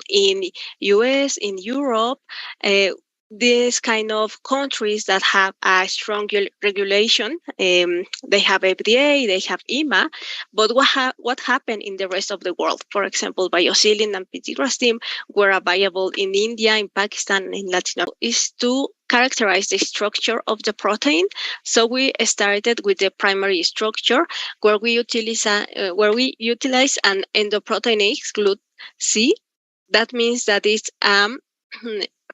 in US, in Europe, these kind of countries that have a strong regulation, they have FDA, they have EMA, but what happened in the rest of the world? For example, Biosylin and pitigrastim were available in India, in Pakistan, and in Latin America. Is to characterize the structure of the protein. So we started with the primary structure, where we utilize an endoproteinase GLUT-C. That means that it's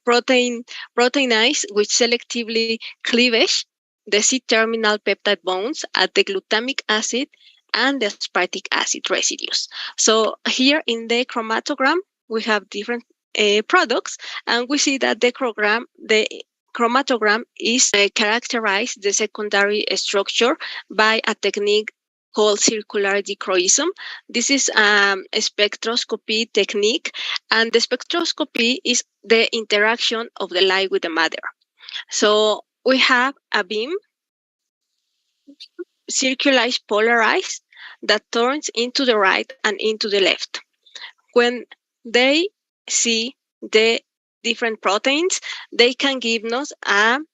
proteinase which selectively cleavage the C-terminal peptide bonds at the glutamic acid and the aspartic acid residues. So here in the chromatogram, we have different products, and we see that the chromatogram is characterized the secondary structure by a technique called circular dichroism. This is a spectroscopy technique, and the spectroscopy is the interaction of the light with the matter. So we have a beam, circularized, polarized, that turns into the right and into the left. When they see the different proteins, they can give us an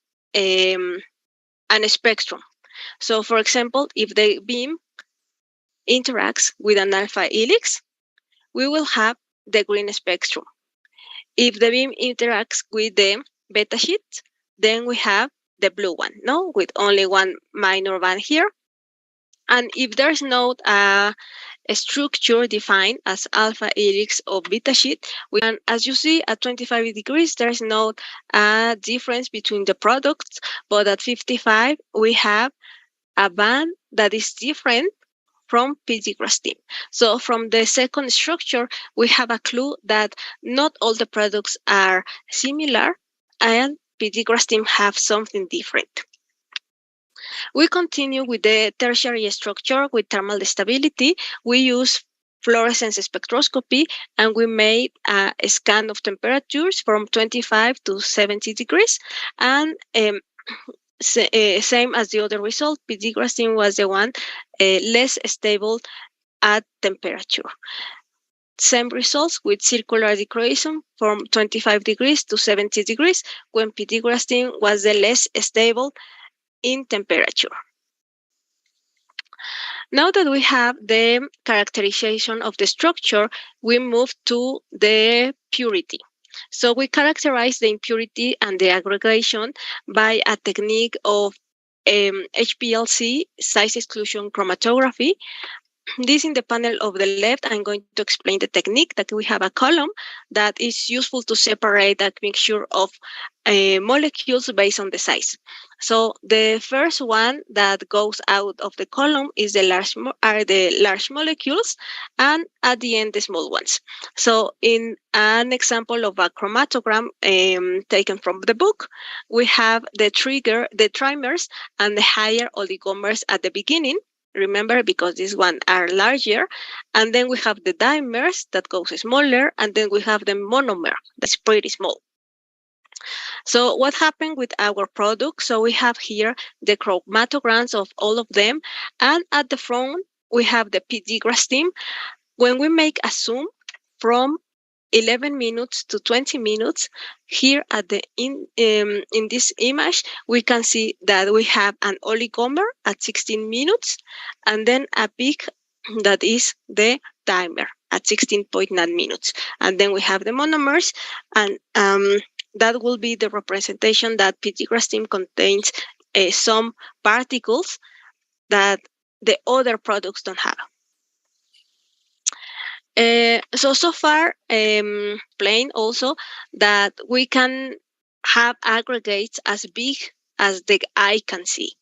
spectrum. So, for example, if the beam interacts with an alpha helix, we will have the green spectrum. If the beam interacts with the beta sheet, then we have the blue one, no, with only one minor band here. And if there's not a structure defined as alpha helix or beta sheet, we can, as you see, at 25 degrees, there's not a difference between the products, but at 55, we have a band that is different from pitigrastim. So from the second structure, we have a clue that not all the products are similar, and pitigrastim have something different. We continue with the tertiary structure with thermal stability. We use fluorescence spectroscopy, and we made a scan of temperatures from 25 to 70 degrees. And same as the other result, pitigrastim was the one less stable at temperature. Same results with circular dichroism from 25 degrees to 70 degrees, when pitigrastim was the less stable in temperature. Now that we have the characterization of the structure, we move to the purity. So we characterize the impurity and the aggregation by a technique of HPLC, size exclusion chromatography. This in the panel of the left, I'm going to explain the technique that we have a column that is useful to separate that mixture of molecules based on the size. So the first one that goes out of the column is the large molecules, and at the end the small ones. So in an example of a chromatogram taken from the book, we have the trimers and the higher oligomers at the beginning. Remember, because these ones are larger. And then we have the dimers that goes smaller, and then we have the monomer that's pretty small. So what happened with our product? So we have here the chromatograms of all of them, and at the front we have the pitigrastim. When we make a zoom from 11 minutes to 20 minutes, here at the in this image, we can see that we have an oligomer at 16 minutes, and then a peak that is the dimer at 16.9 minutes. And then we have the monomers, and that will be the representation that pitigrastim contains some particles that the other products don't have. So far, plain also that we can have aggregates as big as the eye can see.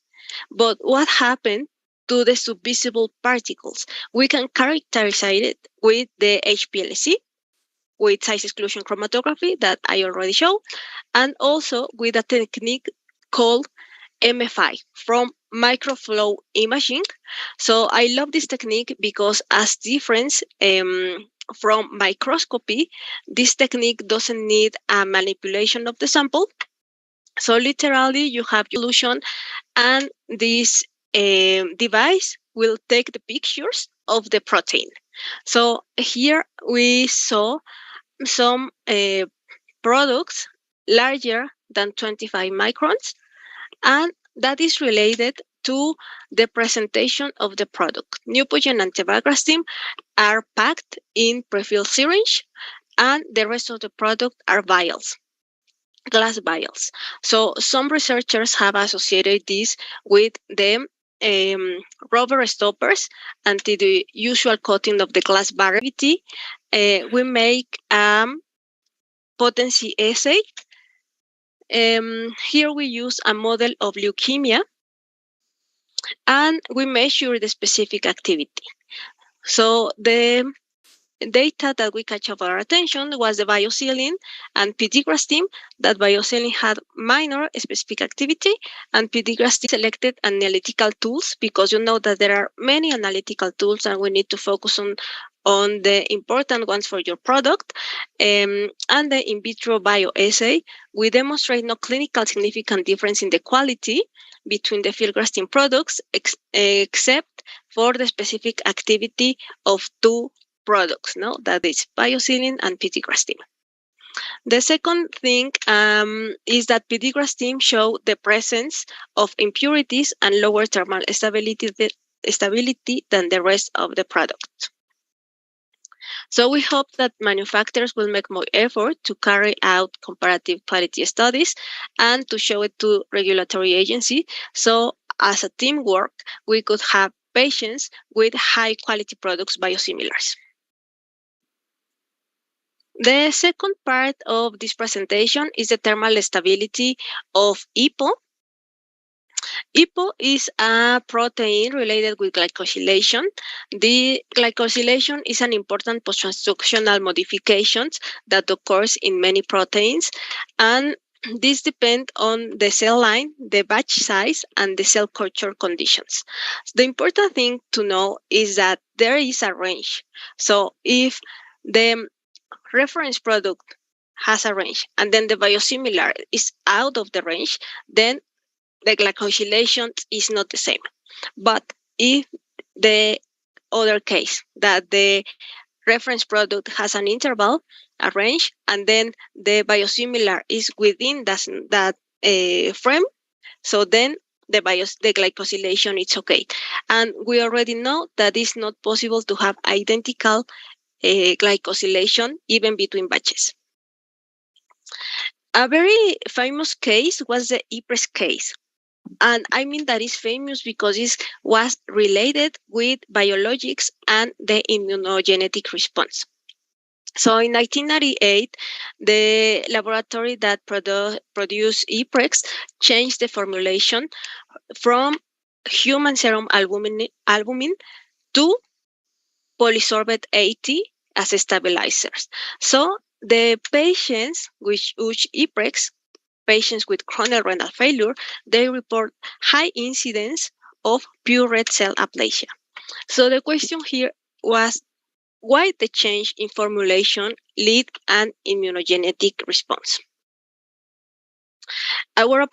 But what happened to the subvisible particles? We can characterize it with the HPLC, with size exclusion chromatography that I already showed, and also with a technique called MFI from microflow imaging. So I love this technique because, as difference from microscopy, this technique doesn't need a manipulation of the sample. So literally, you have your solution, and this device will take the pictures of the protein. So here we saw some products larger than 25 microns, and that is related to the presentation of the product. Neupogen and Tebagrastim are packed in prefilled syringe, and the rest of the product are vials, glass vials. So some researchers have associated this with the rubber stoppers and the usual coating of the glass barrier. We make potency assay. Here we use a model of leukemia, and we measure the specific activity. So the data that we catch of our attention was the Biosilin and Pedigrastim. That Biosilin had minor specific activity, and Pedigrastim selected analytical tools, because you know that there are many analytical tools and we need to focus on the important ones for your product. And the in vitro bioassay, we demonstrate no clinical significant difference in the quality between the filgrastim products, except for the specific activity of two products, no, that is Biosilin and Pedigrastim. The second thing is that Pedigrastim show the presence of impurities and lower thermal stability than the rest of the product. So we hope that manufacturers will make more effort to carry out comparative quality studies and to show it to regulatory agencies. So as a teamwork, we could have patients with high quality products biosimilars. The second part of this presentation is the thermal stability of EPO. EPO is a protein related with glycosylation. The glycosylation is an important post-transcriptional modification that occurs in many proteins, and this depends on the cell line, the batch size, and the cell culture conditions. The important thing to know is that there is a range. So if the reference product has a range and then the biosimilar is out of the range, then the glycosylation is not the same. But if the other case, that the reference product has an interval, a range, and then the biosimilar is within that frame, so then the glycosylation is okay. And we already know that it's not possible to have identical glycosylation even between batches. A very famous case was the Ypres case. And I mean that is famous because it was related with biologics and the immunogenetic response. So in 1998, the laboratory that produced Ypres changed the formulation from human serum albumin to polysorbate 80 as stabilizers. So the patients which Ypres, patients with chronic renal failure, they report high incidence of pure red cell aplasia. So the question here was, why the change in formulation lead an immunogenetic response? Our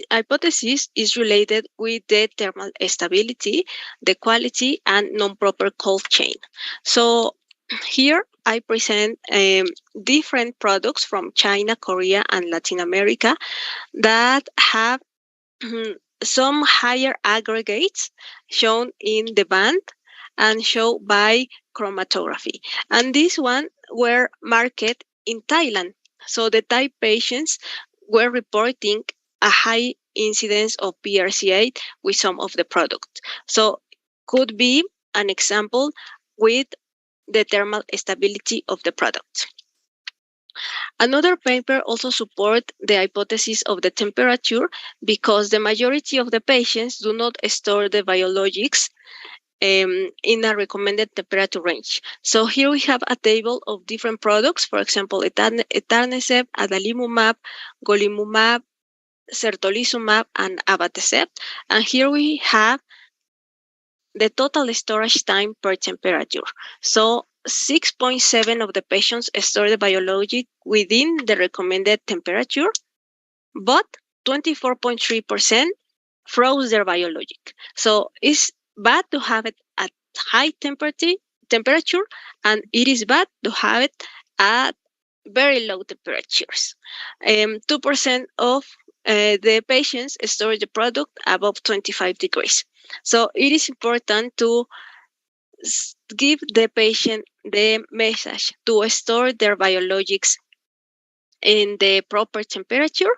hypothesis is related with the thermal stability, the quality, and non-proper cold chain. So here I present different products from China, Korea, and Latin America that have some higher aggregates shown in the band and shown by chromatography. And this one were marketed in Thailand. So the Thai patients were reporting a high incidence of BRCA with some of the products. So could be an example with the thermal stability of the product. Another paper also support the hypothesis of the temperature, because the majority of the patients do not store the biologics in a recommended temperature range. So here we have a table of different products, for example, etanercept, adalimumab, golimumab, certolizumab, and abatacept. And here we have the total storage time per temperature. So 6.7 of the patients store the biologic within the recommended temperature, but 24.3% froze their biologic. So it's bad to have it at high temperature, and it is bad to have it at very low temperatures. 2% of the patients store the product above 25 degrees. So it is important to give the patient the message to store their biologics in the proper temperature,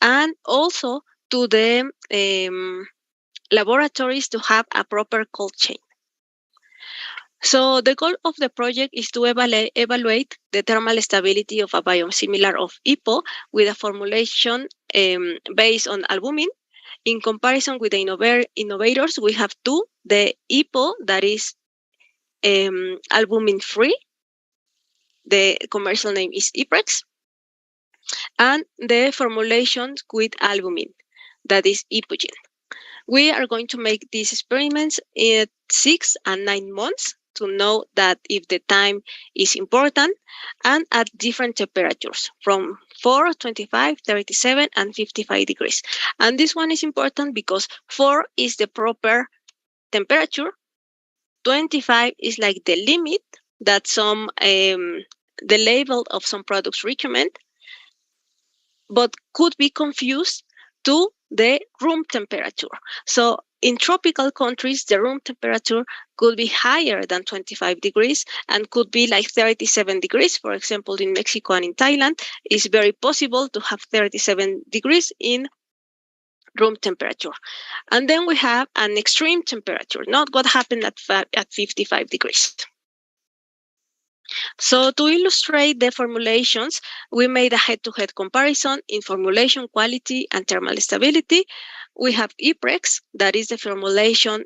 and also to the laboratories to have a proper cold chain. So the goal of the project is to evaluate the thermal stability of a biosimilar of EPO with a formulation based on albumin. In comparison with the innovators, we have two: the EPO that is albumin-free, the commercial name is Iprex, and the formulation with albumin, that is Epogen. We are going to make these experiments in 6 and 9 months to know that if the time is important, and at different temperatures from 4, 25, 37, and 55 degrees. And this one is important because 4 is the proper temperature, 25 is like the limit that some the label of some products recommend, but could be confused to the room temperature. So in tropical countries, the room temperature could be higher than 25 degrees and could be like 37 degrees. For example, in Mexico and in Thailand, it's very possible to have 37 degrees in room temperature. And then we have an extreme temperature, not what happened at 55 degrees. So to illustrate the formulations, we made a head-to-head comparison in formulation quality and thermal stability. We have Iprex, that is the formulation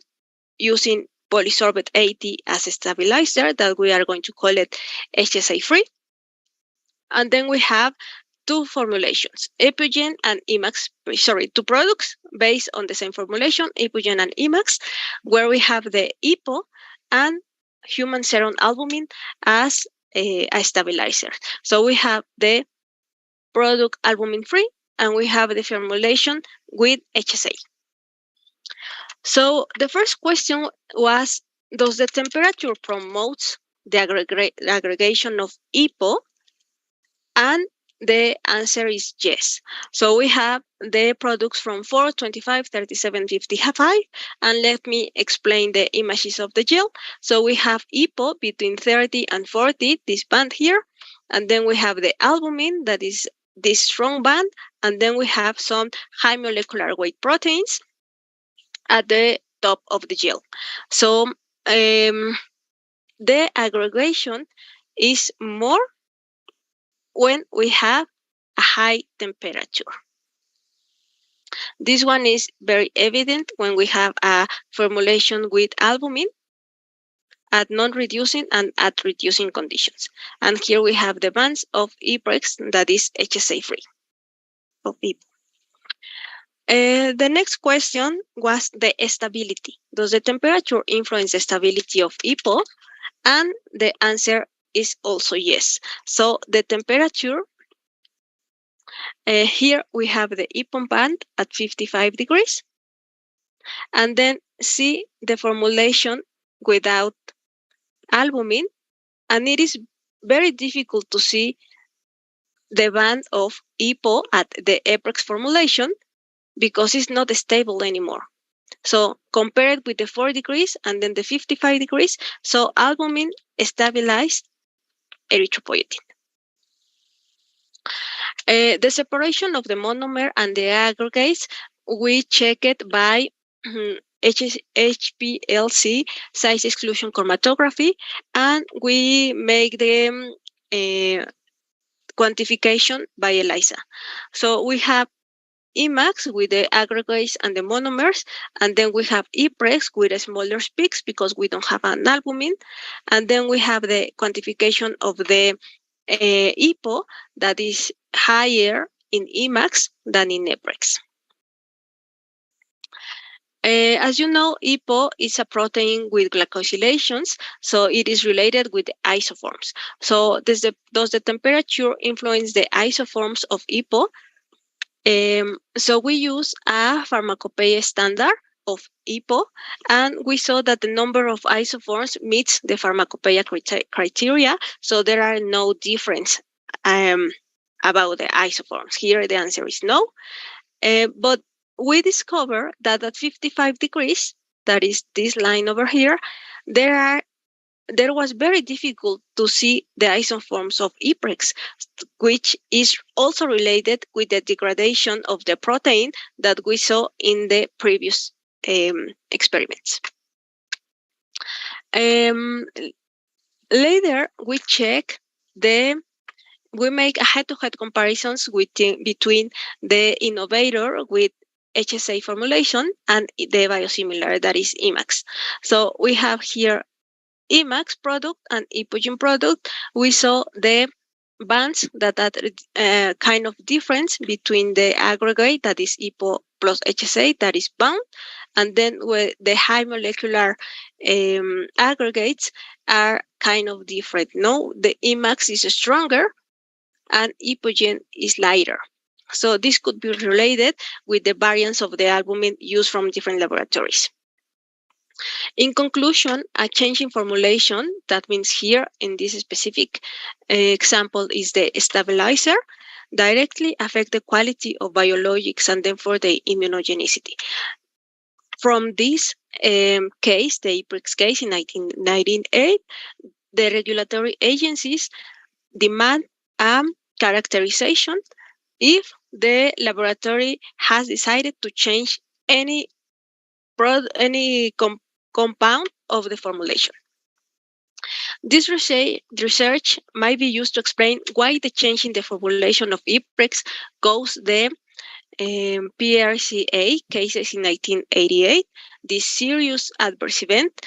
using polysorbate 80 as a stabilizer, that we are going to call it HSA-free. And then we have two formulations, Epogen and Emax, two products based on the same formulation, Epogen and Emax, where we have the EPO and human serum albumin as a stabilizer. So we have the product albumin-free, and we have the formulation with HSA. So the first question was, does the temperature promote the aggregation of EPO? And the answer is yes. So we have the products from 4, 25, 37, 55. And let me explain the images of the gel. So we have EPO between 30 and 40, this band here. And then we have the albumin, that is this strong band. And then we have some high molecular weight proteins at the top of the gel. So the aggregation is more when we have a high temperature. This one is very evident when we have a formulation with albumin at non-reducing and at reducing conditions. And here we have the bands of Iprex, that is HSA-free of EPO. The next question was the stability. Does the temperature influence the stability of EPO? And the answer is also yes. So the temperature, here we have the EPO band at 55 degrees. And then see the formulation without albumin. And it is very difficult to see the band of EPO at the Iprex formulation because it's not stable anymore. So compare it with the 4 degrees and then the 55 degrees. So albumin stabilized erythropoietin. The separation of the monomer and the aggregates, we check it by HPLC, size exclusion chromatography, and we make the quantification by ELISA. So we have Emax with the aggregates and the monomers, and then we have Iprex with a smaller peaks because we don't have an albumin, and then we have the quantification of the EPO that is higher in Emax than in Iprex. As you know, EPO is a protein with glycosylations, so it is related with the isoforms. So does the temperature influence the isoforms of EPO? So we use a pharmacopoeia standard of EPO, and we saw that the number of isoforms meets the pharmacopoeia criteria, so there are no difference about the isoforms? Here the answer is no. But we discover that at 55 degrees, that is this line over here, there was very difficult to see the isoforms of IPREX, which is also related with the degradation of the protein that we saw in the previous experiments. Later, we make a head-to-head comparisons between the innovator with HSA formulation and the biosimilar, that is Emax. So we have here Emax product and Epogen product. We saw the bands that are kind of difference between the aggregate, that is EPO plus HSA, that is bound, and then with the high molecular aggregates are kind of different. No, the Emax is stronger and Epogen is lighter. So this could be related with the variance of the albumin used from different laboratories. In conclusion, a change in formulation, that means here in this specific example is the stabilizer, directly affect the quality of biologics and therefore the immunogenicity. From this case, the IPREX case in 1998, the regulatory agencies demand a characterization if the laboratory has decided to change any compound of the formulation. This research might be used to explain why the change in the formulation of IPREX caused the PRCA cases in 1988, this serious adverse event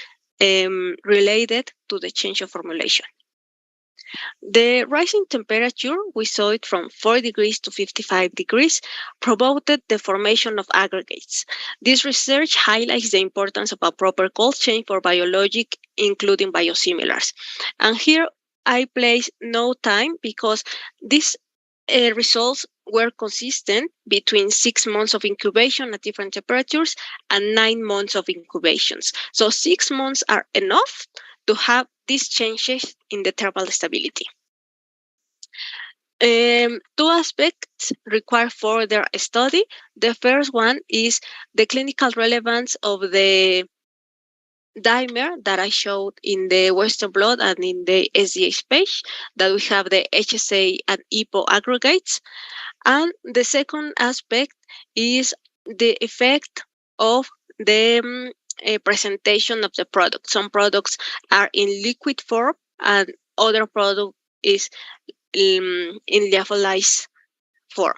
related to the change of formulation. The rising temperature, we saw it from 4 degrees to 55 degrees, provoked the formation of aggregates. This research highlights the importance of a proper cold chain for biologic, including biosimilars. And here I place no time because these results were consistent between 6 months of incubation at different temperatures and 9 months of incubations. So 6 months are enough to have these changes in the thermal stability. Two aspects require further study. The first one is the clinical relevance of the dimer that I showed in the Western blot and in the SDH page, that we have the HSA and EPO aggregates. And the second aspect is the effect of the presentation of the product. Some products are in liquid form and other product is in lyophilized form.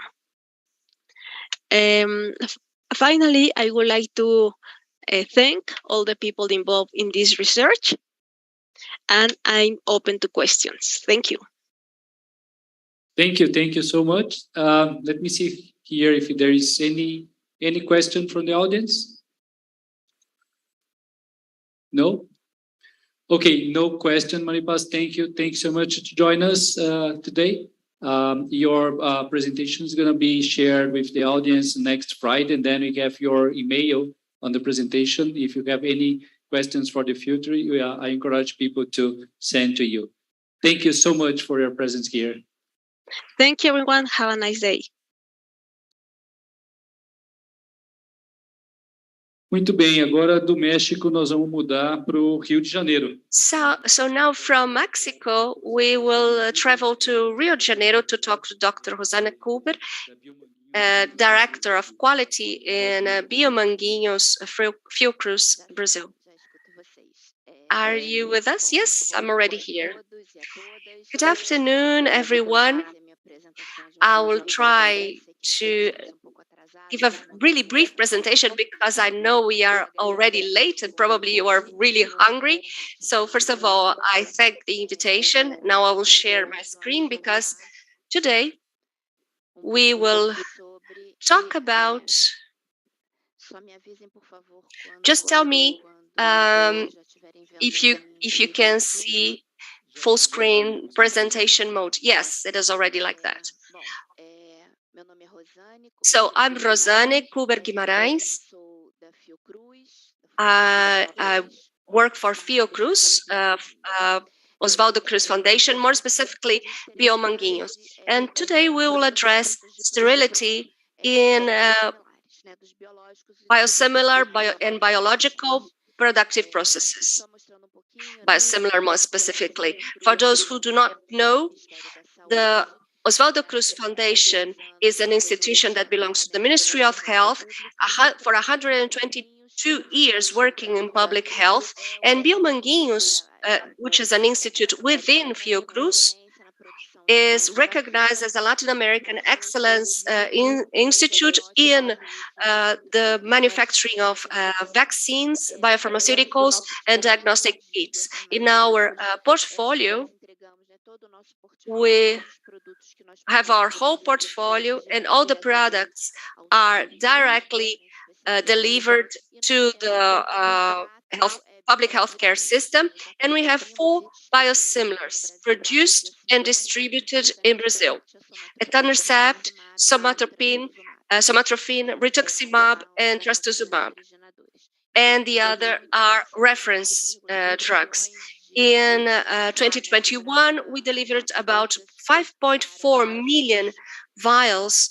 Finally, I would like to thank all the people involved in this research, and I'm open to questions. Thank you. Thank you so much. Let me see here if there is any question from the audience. No? Okay, no question, Maripaz. Thank you. Thanks so much to join us today. Your presentation is going to be shared with the audience next Friday, and then we have your email on the presentation. If you have any questions for the future, I encourage people to send to you. Thank you so much for your presence here. Thank you, everyone. Have a nice day. Muito bem, agora do México nós vamos mudar para o Rio de Janeiro. So now from Mexico, we will travel to Rio de Janeiro to talk to Dr. Rosana Kuber, Director of Quality in Biomanguinhos Fiocruz, Brazil. Are you with us? Yes, I'm already here. Good afternoon, everyone. I will try to give a really brief presentation because I know we are already late and probably you are really hungry. So first of all, I thank the invitation. Now I will share my screen because today we will talk about, just tell me if you can see full screen presentation mode. Yes, it is already like that. So I'm Rosane Kuber Guimarães. I work for Fiocruz, Oswaldo Cruz Foundation, more specifically Biomanguinhos. And today we will address sterility in biosimilar and biological productive processes. Biosimilar more specifically. For those who do not know, the Oswaldo Cruz Foundation is an institution that belongs to the Ministry of Health for 122 years working in public health, and Biomanguinhos, which is an institute within Fiocruz, is recognized as a Latin American excellence institute in the manufacturing of vaccines, biopharmaceuticals, and diagnostic kits. In our portfolio, we have our whole portfolio, and all the products are directly delivered to the public healthcare system, and we have 4 biosimilars produced and distributed in Brazil: etanercept, somatropin, rituximab, and trastuzumab. And the other are reference drugs. In 2021, we delivered about 5.4 million vials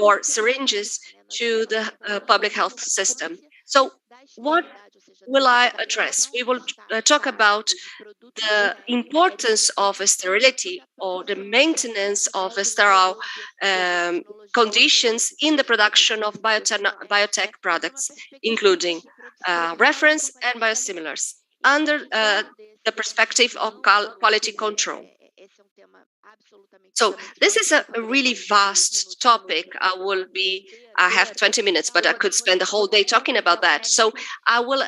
or syringes to the public health system. So what will I address? We will talk about the importance of sterility or the maintenance of sterile conditions in the production of biotech products, including reference and biosimilars, under the perspective of quality control. So this is a really vast topic. I have 20 minutes, but I could spend the whole day talking about that. So I will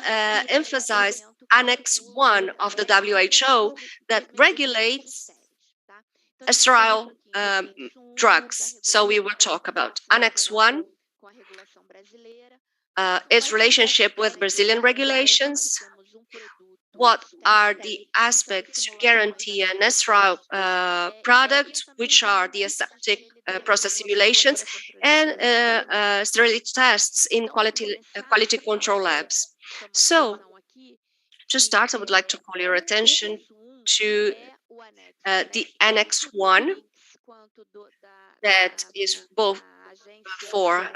emphasize Annex 1 of the WHO that regulates sterile drugs. So we will talk about Annex 1, its relationship with Brazilian regulations, what are the aspects to guarantee an sterile product, which are the aseptic process simulations, and sterility tests in quality control labs. So, to start, I would like to call your attention to the Annex 1, that is both for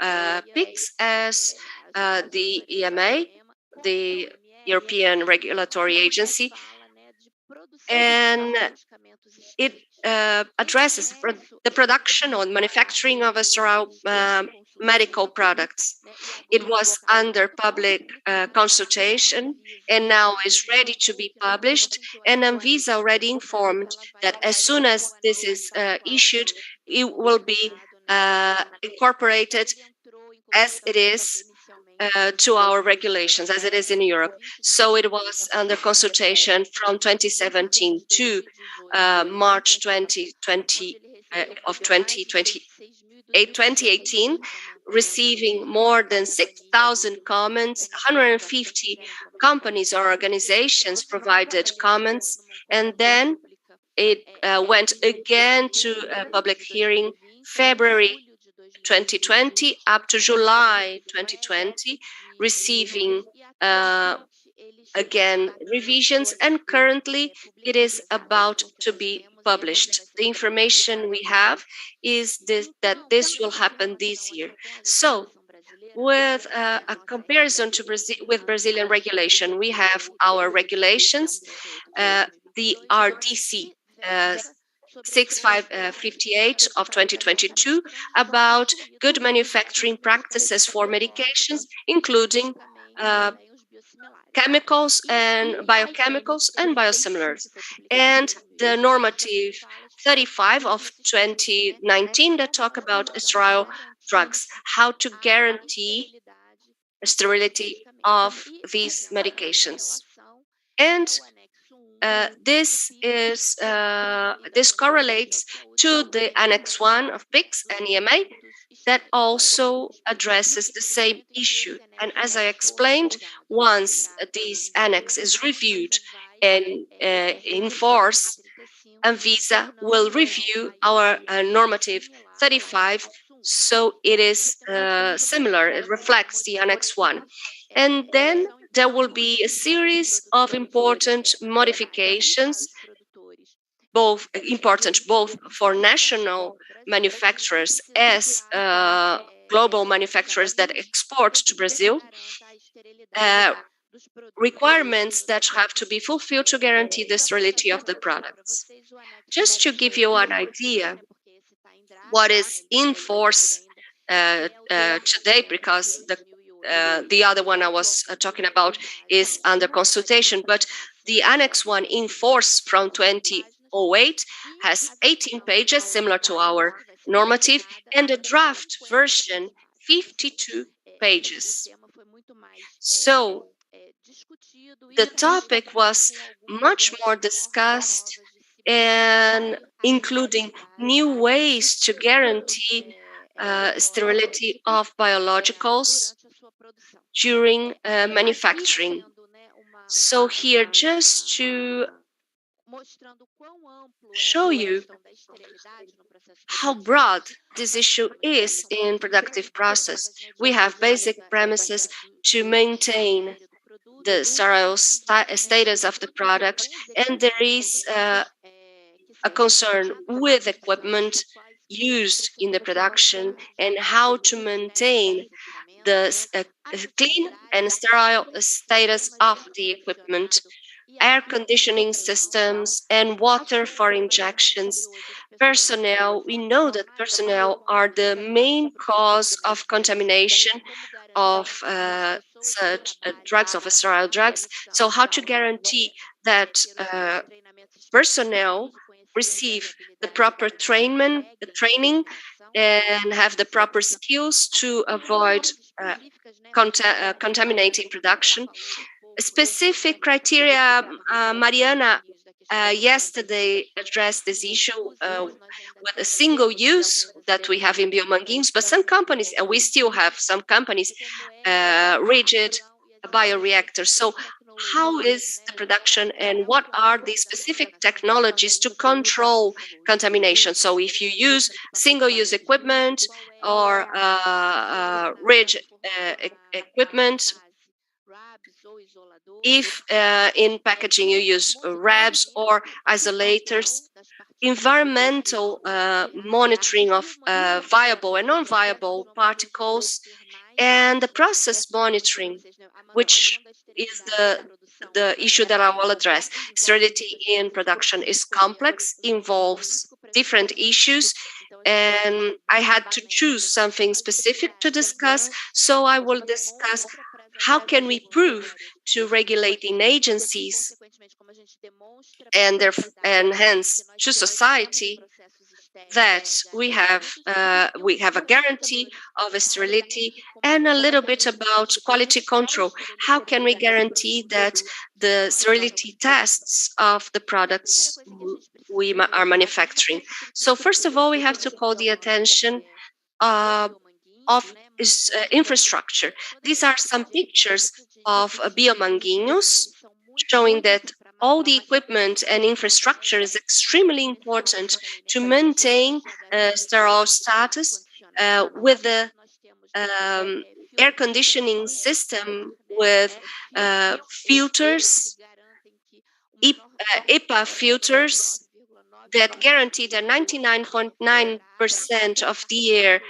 PICS as the EMA, the European Regulatory Agency, and it addresses the production or manufacturing of sterile medical products. It was under public consultation and now is ready to be published, and Anvisa already informed that as soon as this is issued, it will be incorporated as it is to our regulations, as it is in Europe. So it was under consultation from 2017 to March 2018, receiving more than 6,000 comments. 150 companies or organizations provided comments, and then it went again to a public hearing February 2020 up to July 2020, receiving again revisions, and currently it is about to be published. The information we have is that this will happen this year. So, with a comparison to with Brazilian regulation, we have our regulations, the RDC 6558 of 2022 about good manufacturing practices for medications, including chemicals and biochemicals and biosimilars, and the normative 35 of 2019 that talk about sterile drugs, how to guarantee sterility of these medications. And this correlates to the Annex 1 of PICS and EMA that also addresses the same issue. And as I explained, once this annex is reviewed and in force, Anvisa will review our normative 35, so it is similar, it reflects the Annex 1. And then there will be a series of important modifications important both for national manufacturers as global manufacturers that export to Brazil, requirements that have to be fulfilled to guarantee the sterility of the products. Just to give you an idea what is in force today, because the other one I was talking about is under consultation, but the Annex 1 in force from 2008 has 18 pages, similar to our normative, and the draft version 52 pages. So the topic was much more discussed, and including new ways to guarantee sterility of biologicals during manufacturing. So here, just to show you how broad this issue is in productive process, we have basic premises to maintain the sterile status of the product, and there is a concern with equipment used in the production and how to maintain the clean and sterile status of the equipment, air conditioning systems, and water for injections. Personnel, we know that personnel are the main cause of contamination of such drugs, of sterile drugs. So how to guarantee that personnel receive the proper training and have the proper skills to avoid contaminating production. Specific criteria, Mariana yesterday addressed this issue with a single use that we have in Biomanguinhos, but some companies, and we still have some companies, rigid bioreactors. So how is the production and what are the specific technologies to control contamination? So if you use single-use equipment or rigid equipment, if in packaging you use RABs or isolators, environmental monitoring of viable and non-viable particles, and the process monitoring, which is the issue that I will address. Sterility in production is complex, involves different issues, and I had to choose something specific to discuss, so I will discuss how can we prove to regulating agencies and hence to society that we have a guarantee of sterility, and a little bit about quality control. How can we guarantee that the sterility tests of the products we are manufacturing? So first of all, we have to call the attention of infrastructure. These are some pictures of Biomanguinhos showing that all the equipment and infrastructure is extremely important to maintain sterile status with the air conditioning system with filters, HEPA filters that guarantee that 99.9% of the air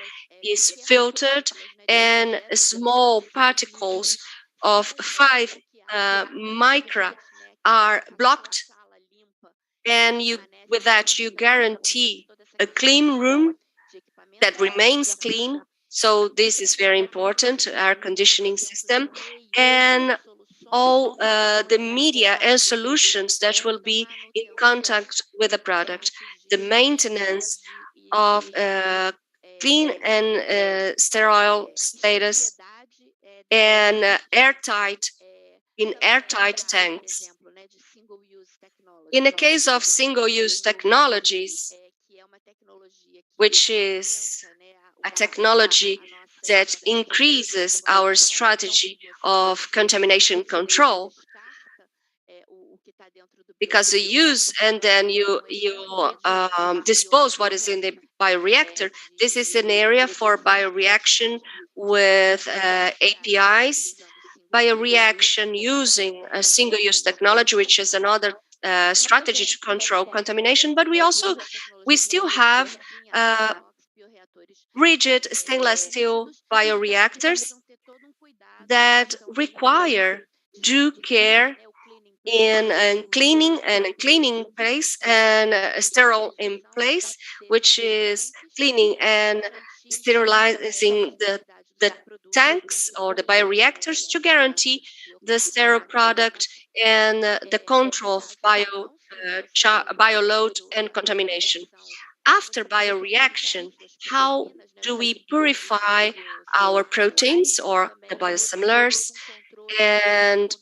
is filtered and small particles of 5 micra are blocked, and with that you guarantee a clean room that remains clean. So this is very important, air conditioning system, and all the media and solutions that will be in contact with the product. The maintenance of clean and sterile status and airtight tanks. In the case of single-use technologies, which is a technology that increases our strategy of contamination control, because you use and then you dispose what is in the bioreactor. This is an area for bioreaction with APIs, bioreaction using a single-use technology, which is another strategy to control contamination, but we still have rigid stainless steel bioreactors that require due care in cleaning place and sterile in place, which is cleaning and sterilizing the tanks or the bioreactors to guarantee the sterile product and the control of bioload and contamination. After bioreaction, how do we purify our proteins or the biosimilars and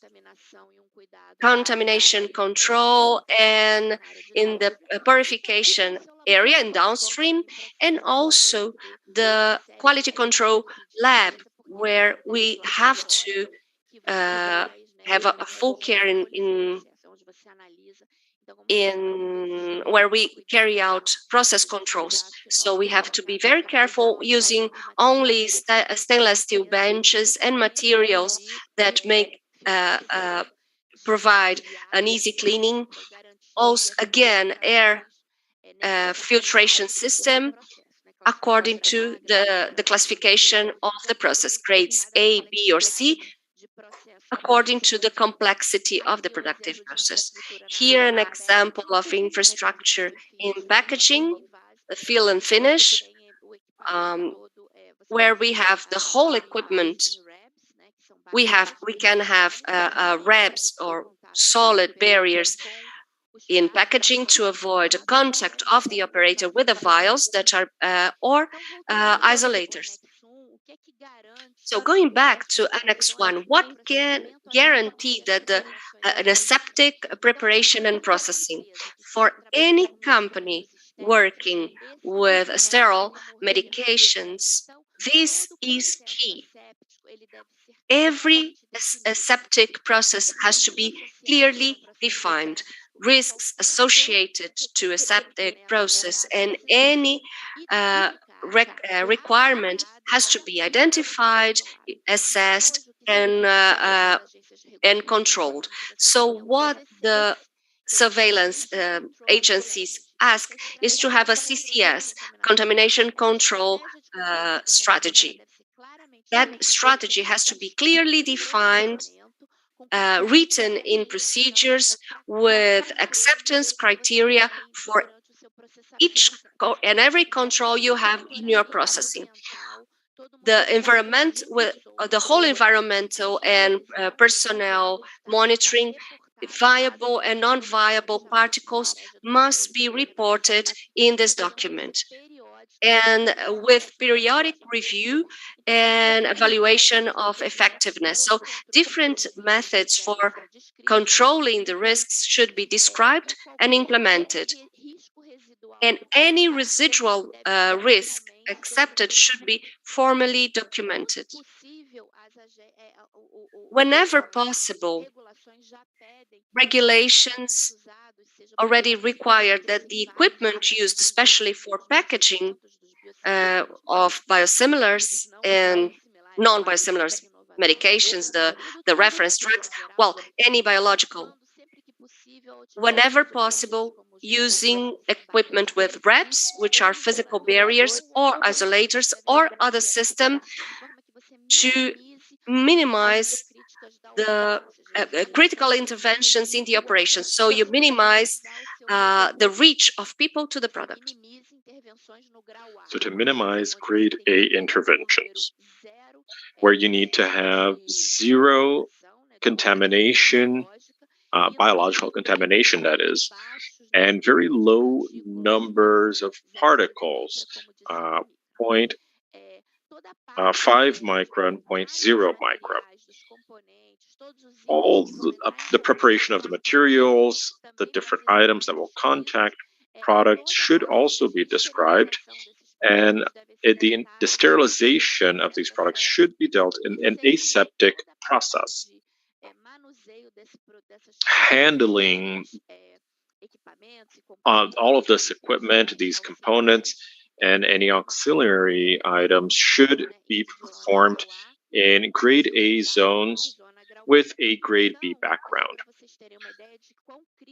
contamination control and in the purification area and downstream, and also the quality control lab where we have to have a full care in where we carry out process controls. So we have to be very careful using only stainless steel benches and materials that provide an easy cleaning. Also, again, air filtration system according to the classification of the process, grades A, B, or C, according to the complexity of the productive process. Here, an example of infrastructure in packaging, the fill and finish, where we have the whole equipment. We can have wraps or solid barriers in packaging to avoid contact of the operator with the vials that are or isolators. So going back to Annex 1, what can guarantee that the aseptic preparation and processing for any company working with sterile medications? This is key. Every aseptic process has to be clearly defined. Risks associated to aseptic process and any requirement has to be identified, assessed, and controlled. So what the surveillance agencies ask is to have a CCS, contamination control strategy. That strategy has to be clearly defined, written in procedures with acceptance criteria for each and every control you have in your processing. The whole environmental and personnel monitoring, viable and non-viable particles must be reported in this document, and with periodic review and evaluation of effectiveness. So different methods for controlling the risks should be described and implemented. And any residual risk accepted should be formally documented. Whenever possible, regulations already require that the equipment used, especially for packaging of biosimilars and non-biosimilars medications, the reference drugs, well, any biological, whenever possible, using equipment with wraps, which are physical barriers or isolators or other system to minimize the critical interventions in the operation. So you minimize the reach of people to the product. So to minimize grade A interventions, where you need to have zero contamination, biological contamination that is, and very low numbers of particles, 0.5 micron, 0.0 micron. All the preparation of the materials, the different items that will contact products should also be described, and the sterilization of these products should be dealt in an aseptic process. Handling all of this equipment, these components, and any auxiliary items should be performed in grade A zones with a grade B background.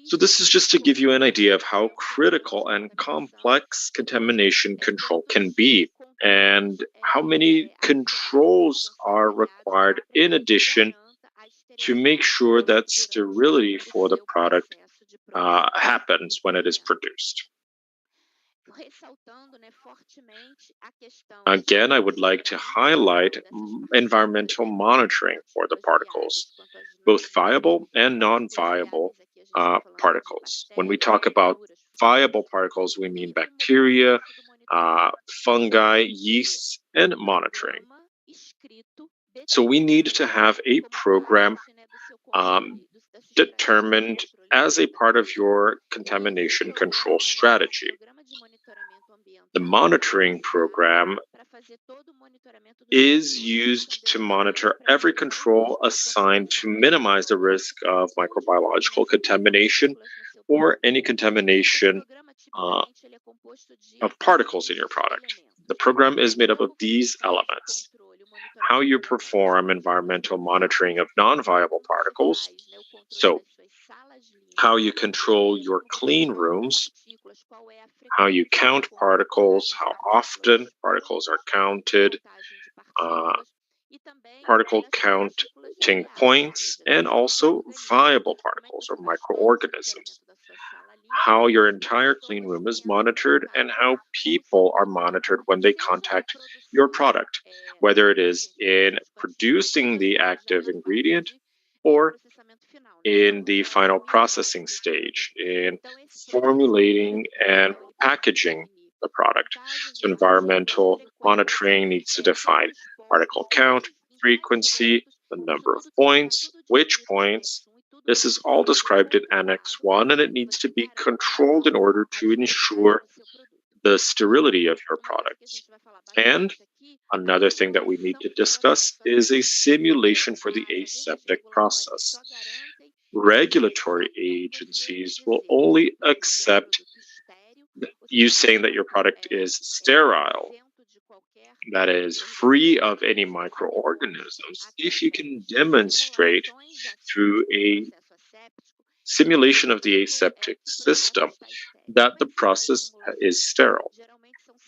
So this is just to give you an idea of how critical and complex contamination control can be, and how many controls are required in addition to make sure that sterility for the product happens when it is produced. Again, I would like to highlight environmental monitoring for the particles, both viable and non-viable particles. When we talk about viable particles, we mean bacteria, fungi, yeasts, and monitoring. So we need to have a program determined as a part of your contamination control strategy. The monitoring program is used to monitor every control assigned to minimize the risk of microbiological contamination or any contamination of particles in your product. The program is made up of these elements: how you perform environmental monitoring of non-viable particles, so how you control your clean rooms, how you count particles, how often particles are counted, particle counting points, and also viable particles or microorganisms. How your entire clean room is monitored and how people are monitored when they contact your product, whether it is in producing the active ingredient or in the final processing stage, in formulating and packaging the product. So environmental monitoring needs to define particle count, frequency, the number of points, which points. This is all described in Annex 1, and it needs to be controlled in order to ensure the sterility of your products. And another thing that we need to discuss is a simulation for the aseptic process. Regulatory agencies will only accept you saying that your product is sterile, that is free of any microorganisms, if you can demonstrate through a simulation of the aseptic system that the process is sterile.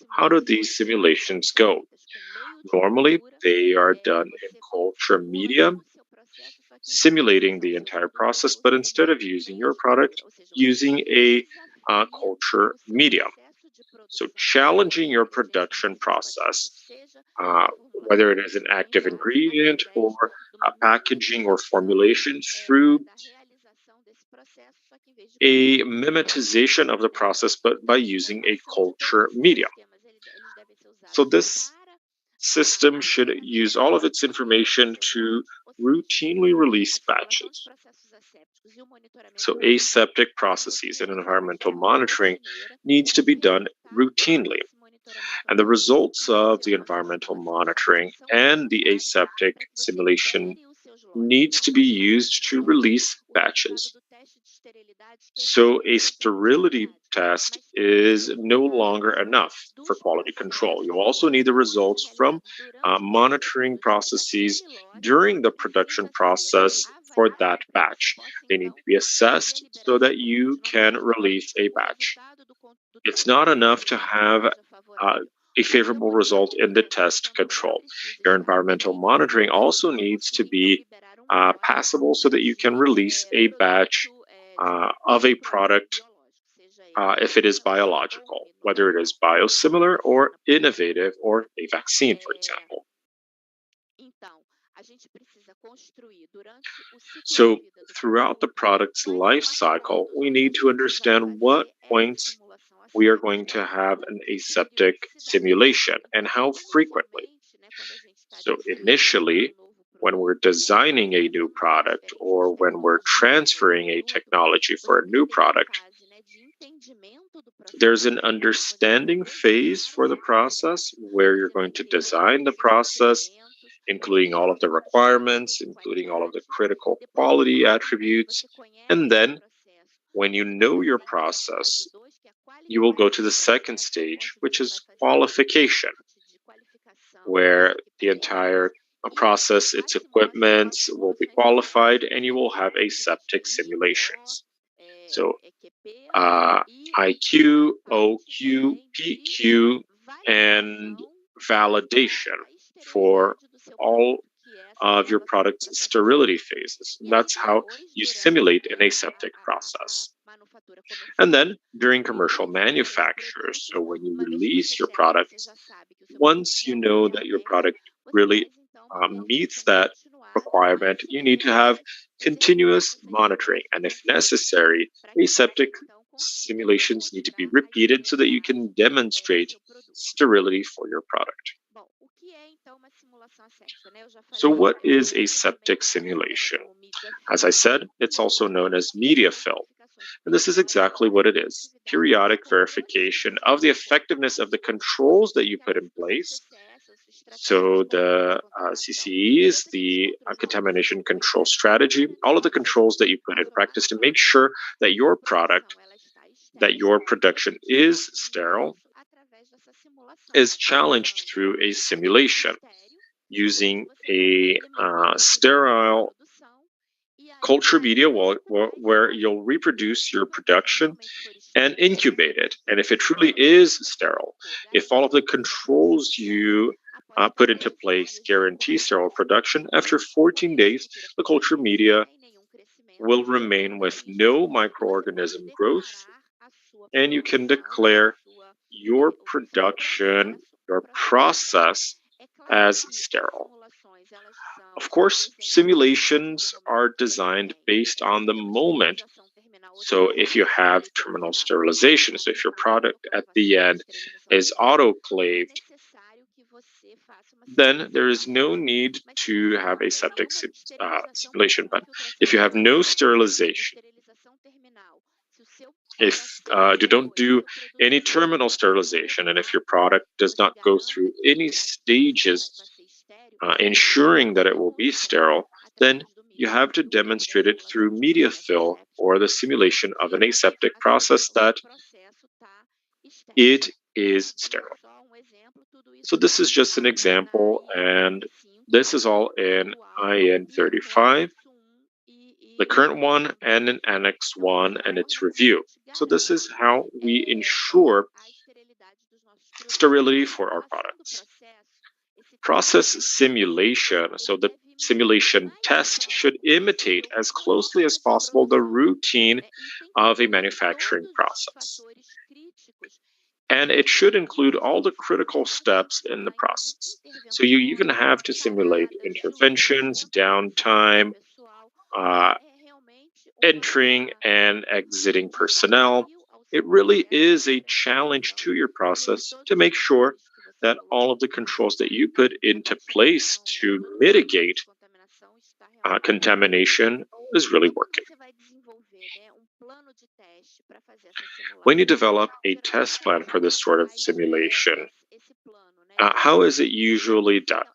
How do these simulations go? Normally, they are done in culture media, simulating the entire process, but instead of using your product, using a culture medium. So challenging your production process, whether it is an active ingredient or packaging or formulation, through a mimetization of the process, but by using a culture medium. So this system should use all of its information to routinely release batches. So aseptic processes and environmental monitoring needs to be done routinely. And the results of the environmental monitoring and the aseptic simulation needs to be used to release batches. So a sterility test is no longer enough for quality control. You also need the results from monitoring processes during the production process for that batch. They need to be assessed so that you can release a batch. It's not enough to have a favorable result in the test control. Your environmental monitoring also needs to be passable so that you can release a batch of a product if it is biological, whether it is biosimilar or innovative or a vaccine, for example. So throughout the product's life cycle, we need to understand what points we are going to have an aseptic simulation and how frequently. So initially, when we're designing a new product or when we're transferring a technology for a new product, there's an understanding phase for the process where you're going to design the process, including all of the requirements, including all of the critical quality attributes. And then when you know your process, you will go to the second stage, which is qualification, where the entire process, its equipment will be qualified, and you will have aseptic simulations. So IQ, OQ, PQ, and validation for all of your product's sterility phases. That's how you simulate an aseptic process. And then during commercial manufacture, so when you release your products, once you know that your product really meets that requirement, you need to have continuous monitoring. And if necessary, aseptic simulations need to be repeated so that you can demonstrate sterility for your product. So what is aseptic simulation? As I said, it's also known as media fill. And this is exactly what it is: periodic verification of the effectiveness of the controls that you put in place. So the CCEs, the contamination control strategy, all of the controls that you put in practice to make sure that your product, that your production is sterile, is challenged through a simulation using a sterile culture media where you'll reproduce your production and incubate it. And if it truly is sterile, if all of the controls you put into place guarantee sterile production, after 14 days, the culture media will remain with no microorganism growth, and you can declare your production, your process, as sterile. Of course, simulations are designed based on the moment. So if you have terminal sterilization, so if your product at the end is autoclaved, then there is no need to have aseptic simulation. But if you have no sterilization, if you don't do any terminal sterilization, and if your product does not go through any stages ensuring that it will be sterile, then you have to demonstrate it through media fill or the simulation of an aseptic process that it is sterile. So this is just an example, and this is all in IN 35, the current one, and in Annex 1 and its review. So this is how we ensure sterility for our products. Process simulation, so the simulation test should imitate as closely as possible the routine of a manufacturing process. And it should include all the critical steps in the process. So you even have to simulate interventions, downtime, entering and exiting personnel. It really is a challenge to your process to make sure that all of the controls that you put into place to mitigate contamination is really working. When you develop a test plan for this sort of simulation, how is it usually done?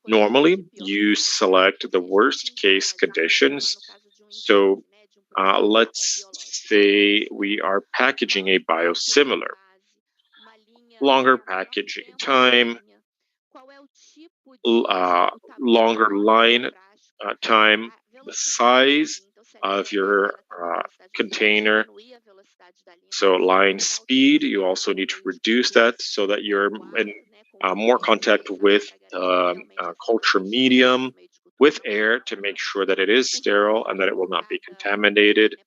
Normally, you select the worst case conditions. So let's say we are packaging a biosimilar. Longer packaging time, longer line time, the size of your container. So line speed, you also need to reduce that so that you're in more contact with culture medium, with air, to make sure that it is sterile and that it will not be contaminated.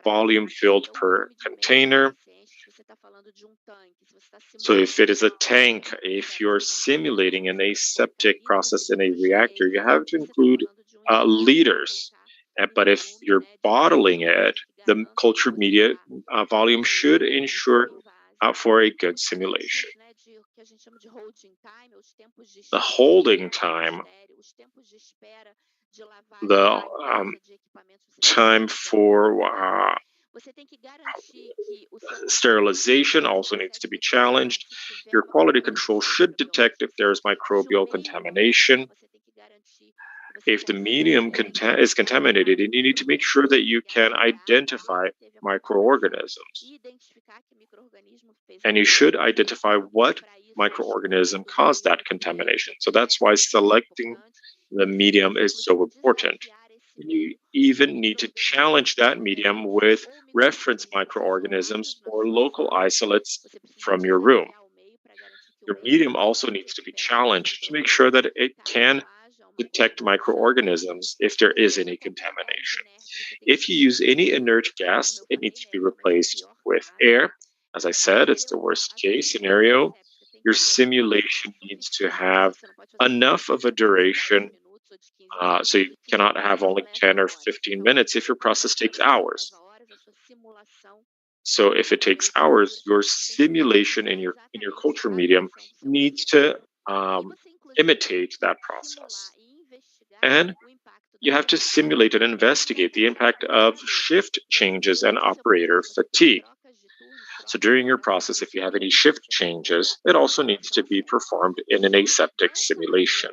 Volume filled per container. So if it is a tank, if you're simulating an aseptic process in a reactor, you have to include liters. But if you're bottling it, the culture media volume should ensure for a good simulation. The holding time, the time for sterilization also needs to be challenged. Your quality control should detect if there is microbial contamination. If the medium is contaminated, you need to make sure that you can identify microorganisms. And you should identify what microorganism caused that contamination. So that's why selecting the medium is so important. You even need to challenge that medium with reference microorganisms or local isolates from your room. Your medium also needs to be challenged to make sure that it can detect microorganisms if there is any contamination. If you use any inert gas, it needs to be replaced with air. As I said, it's the worst case scenario. Your simulation needs to have enough of a duration, so you cannot have only 10 or 15 minutes if your process takes hours. So if it takes hours, your simulation in your culture medium needs to imitate that process. And you have to simulate and investigate the impact of shift changes and operator fatigue. So during your process, if you have any shift changes, it also needs to be performed in an aseptic simulation.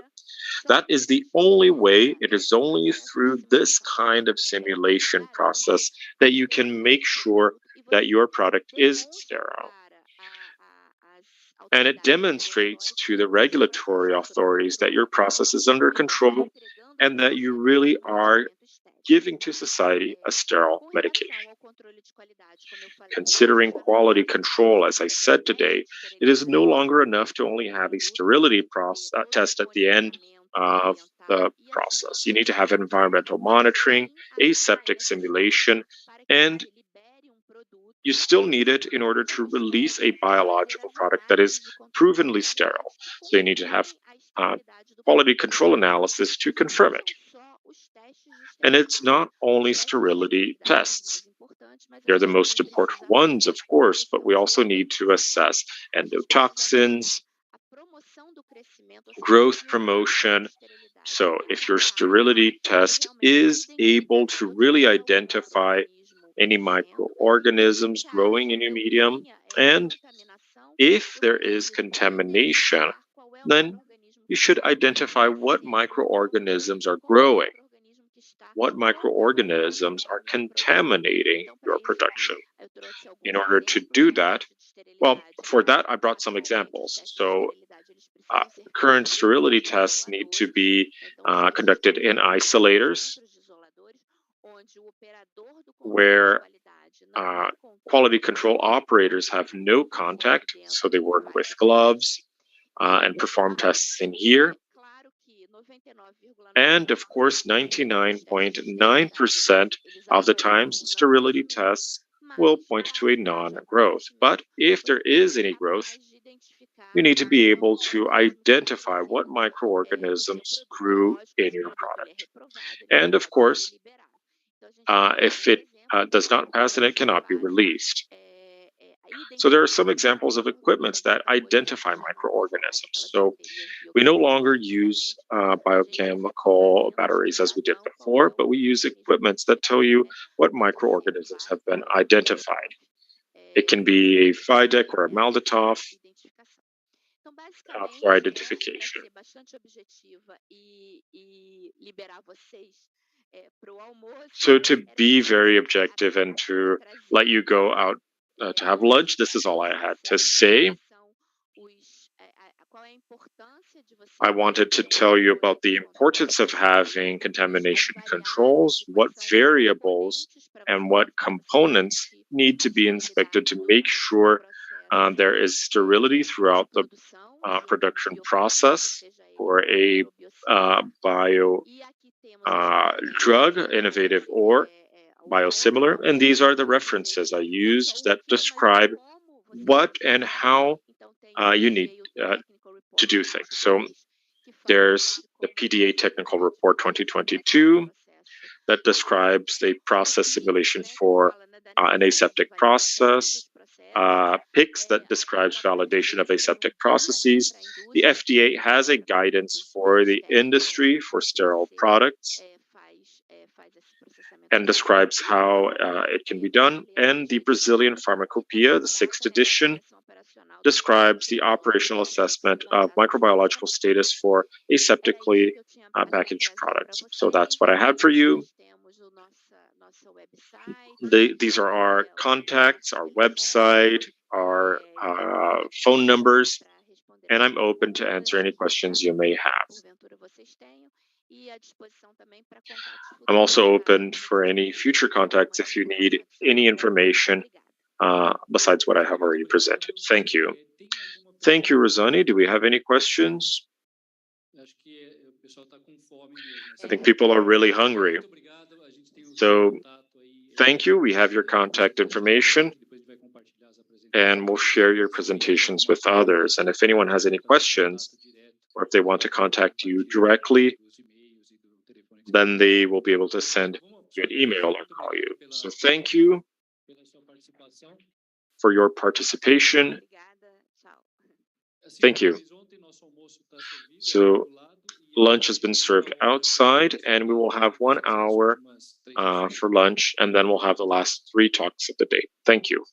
That is the only way, it is only through this kind of simulation process that you can make sure that your product is sterile. And it demonstrates to the regulatory authorities that your process is under control and that you really are giving to society a sterile medication. Considering quality control, as I said today, it is no longer enough to only have a sterility test at the end of the process. You need to have environmental monitoring, aseptic simulation, and you still need it in order to release a biological product that is provenly sterile. So you need to have quality control analysis to confirm it. And it's not only sterility tests. They're the most important ones, of course, but we also need to assess endotoxins, growth promotion. So if your sterility test is able to really identify any microorganisms growing in your medium, and if there is contamination, then you should identify what microorganisms are growing, what microorganisms are contaminating your production. In order to do that, well, for that, I brought some examples. So current sterility tests need to be conducted in isolators, where quality control operators have no contact, so they work with gloves and perform tests in here. And of course, 99.9% of the times, sterility tests will point to a non-growth. But if there is any growth, you need to be able to identify what microorganisms grew in your product. And of course, if it does not pass, then it cannot be released. So there are some examples of equipments that identify microorganisms. So we no longer use biochemical batteries as we did before, but we use equipments that tell you what microorganisms have been identified. It can be a VIDEC or a MALDI-TOF for identification. So to be very objective and to let you go out to have lunch, this is all I had to say. I wanted to tell you about the importance of having contamination controls, what variables and what components need to be inspected to make sure there is sterility throughout the production process for a bio drug, innovative or biosimilar. And these are the references I used that describe what and how you need to do things. So there's the PDA Technical Report 2022 that describes the process simulation for an aseptic process. PICS that describes validation of aseptic processes. The FDA has a guidance for the industry for sterile products and describes how it can be done. And the Brazilian Pharmacopoeia, the 6th edition, describes the operational assessment of microbiological status for aseptically packaged products. So that's what I have for you. These are our contacts, our website, our phone numbers. and I'm open to answer any questions you may have. I'm also open for any future contacts if you need any information besides what I have already presented. Thank you. Thank you, Rosane. Do we have any questions? I think people are really hungry. So thank you. We have your contact information, and we'll share your presentations with others. And if anyone has any questions, or if they want to contact you directly, then they will be able to send you an email or call you. So thank you for your participation. Thank you. So lunch has been served outside, and we will have 1 hour for lunch, and then we'll have the last 3 talks of the day. Thank you.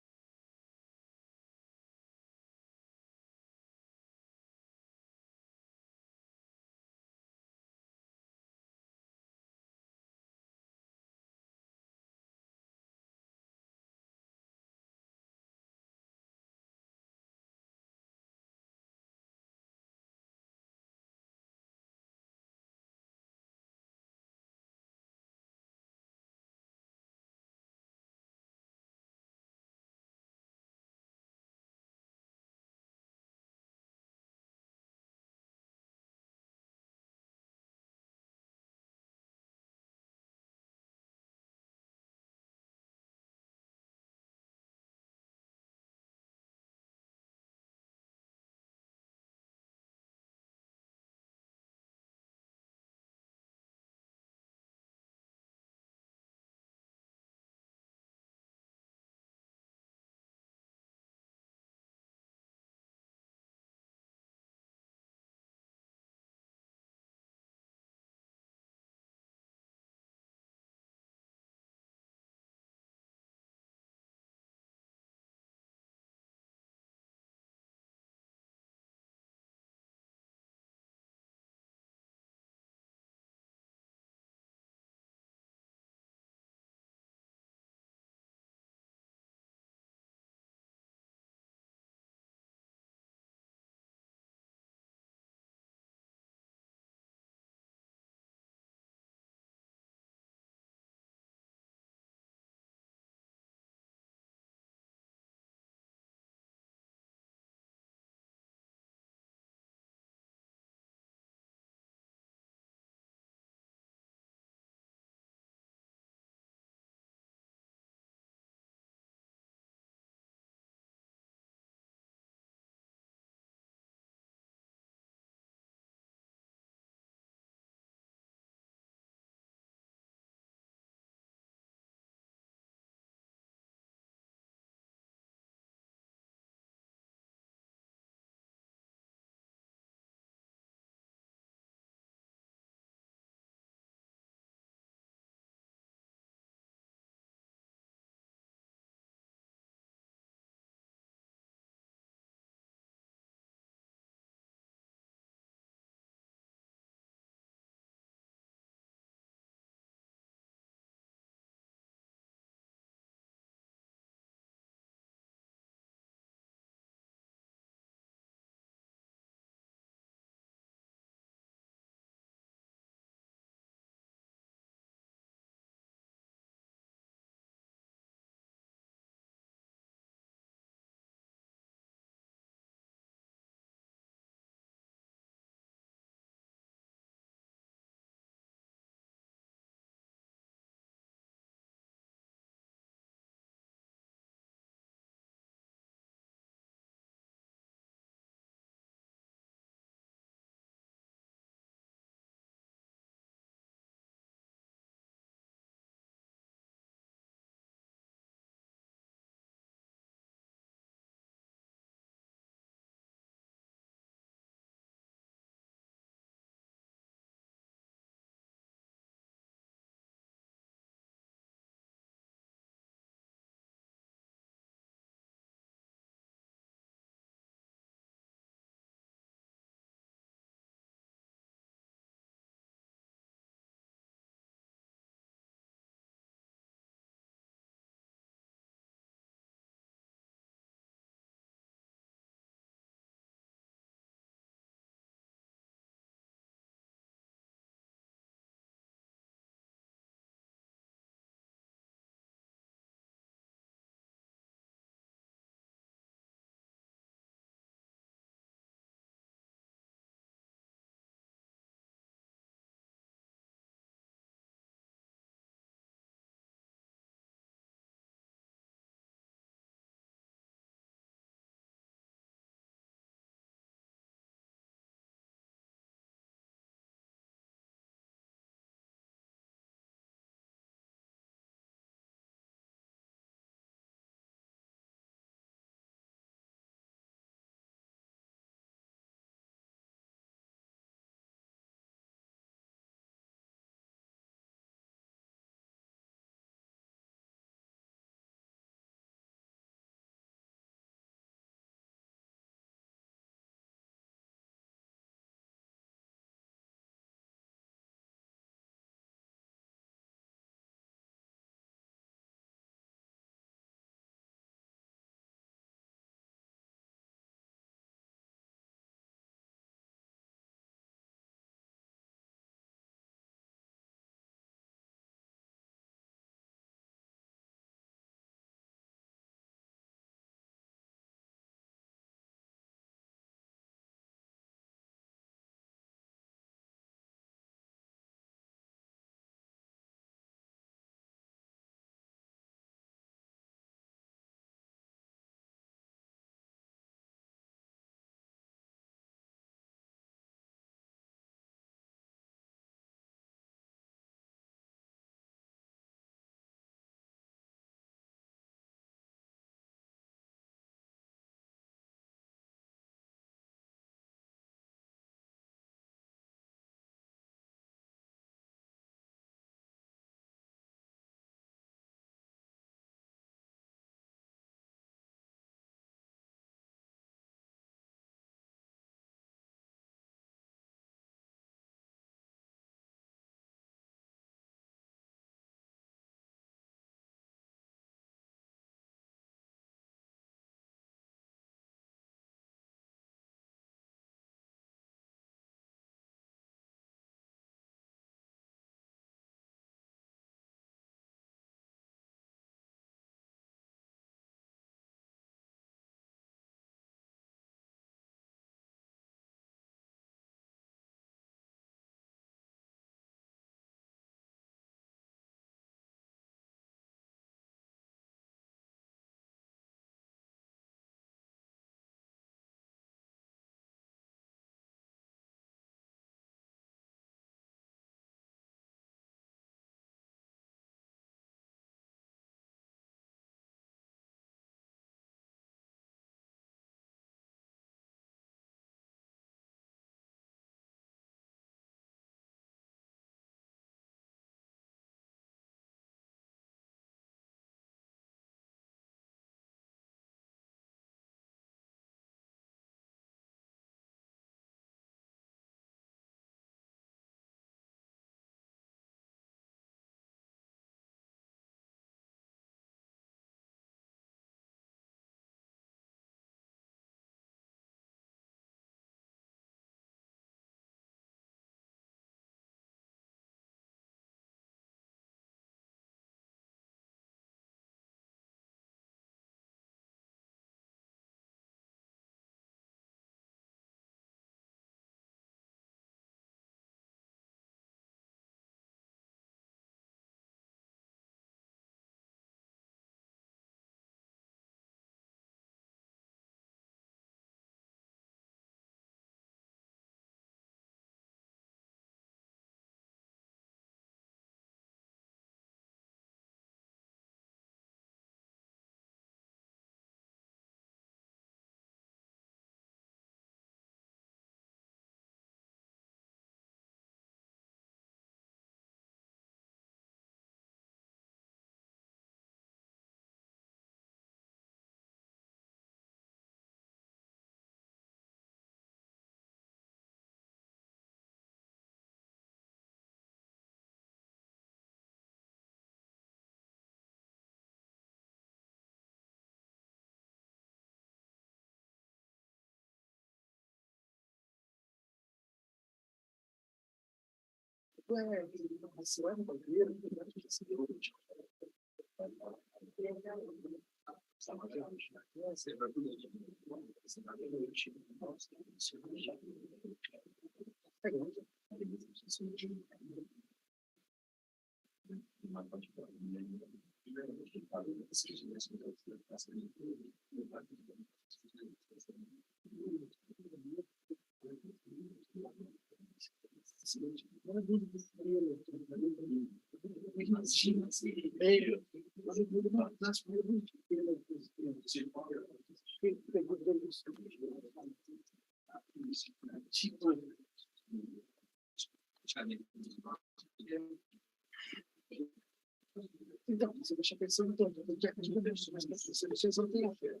Então, você deixa pensando tanto, onde é que a gente vai vocês não têm oferta.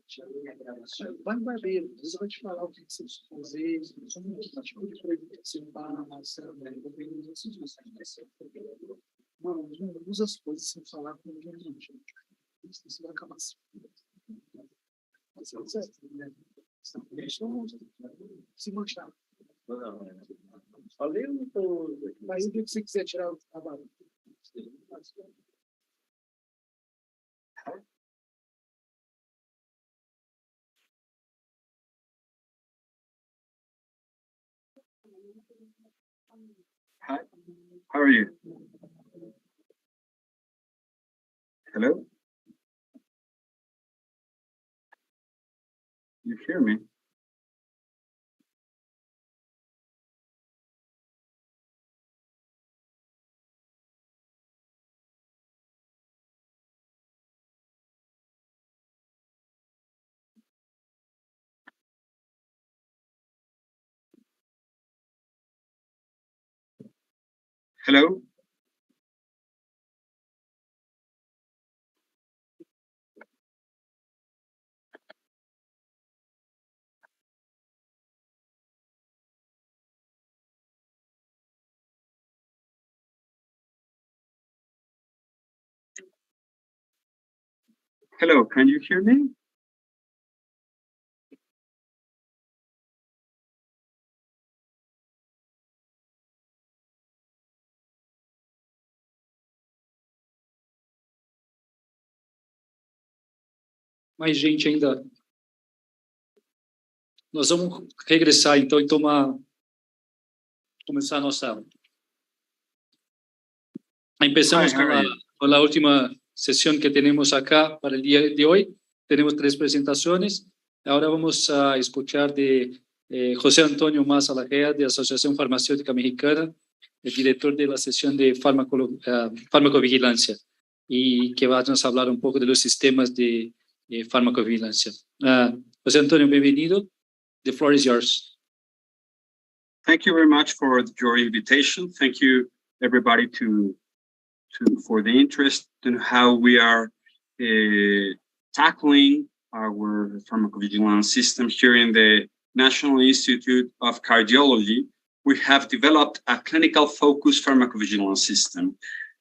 Vai no barbeiro, às vezes vai te falar o que você precisa fazer, só um tipo de coisa que você passa, mano, não usa as coisas sem falar com ninguém, gente. Isso vai acabar assim. Se manchar. Falei, mas o que você quiser tirar o trabalho? Hi, how are you? Hello? You hear me? Hello? Hello, can you hear me? Mais gente ainda. Nós vamos regressar, então, e começar a nossa... Empezamos con la última sesión que tenemos acá para el día de hoy. Tenemos 3 presentaciones. Ahora vamos a escuchar de José Antonio Maza Lajea, de Asociación Farmacéutica Mexicana, el director de la sesión de farmacovigilancia, y que va a nos hablar un poco de los sistemas de farmacovigilancia. José Antonio, bienvenido. The floor is yours. Thank you very much for your invitation. Thank you, everybody, for the interest in how we are tackling our pharmacovigilance system here in the National Institute of Cardiology. We have developed a clinical focused pharmacovigilance system,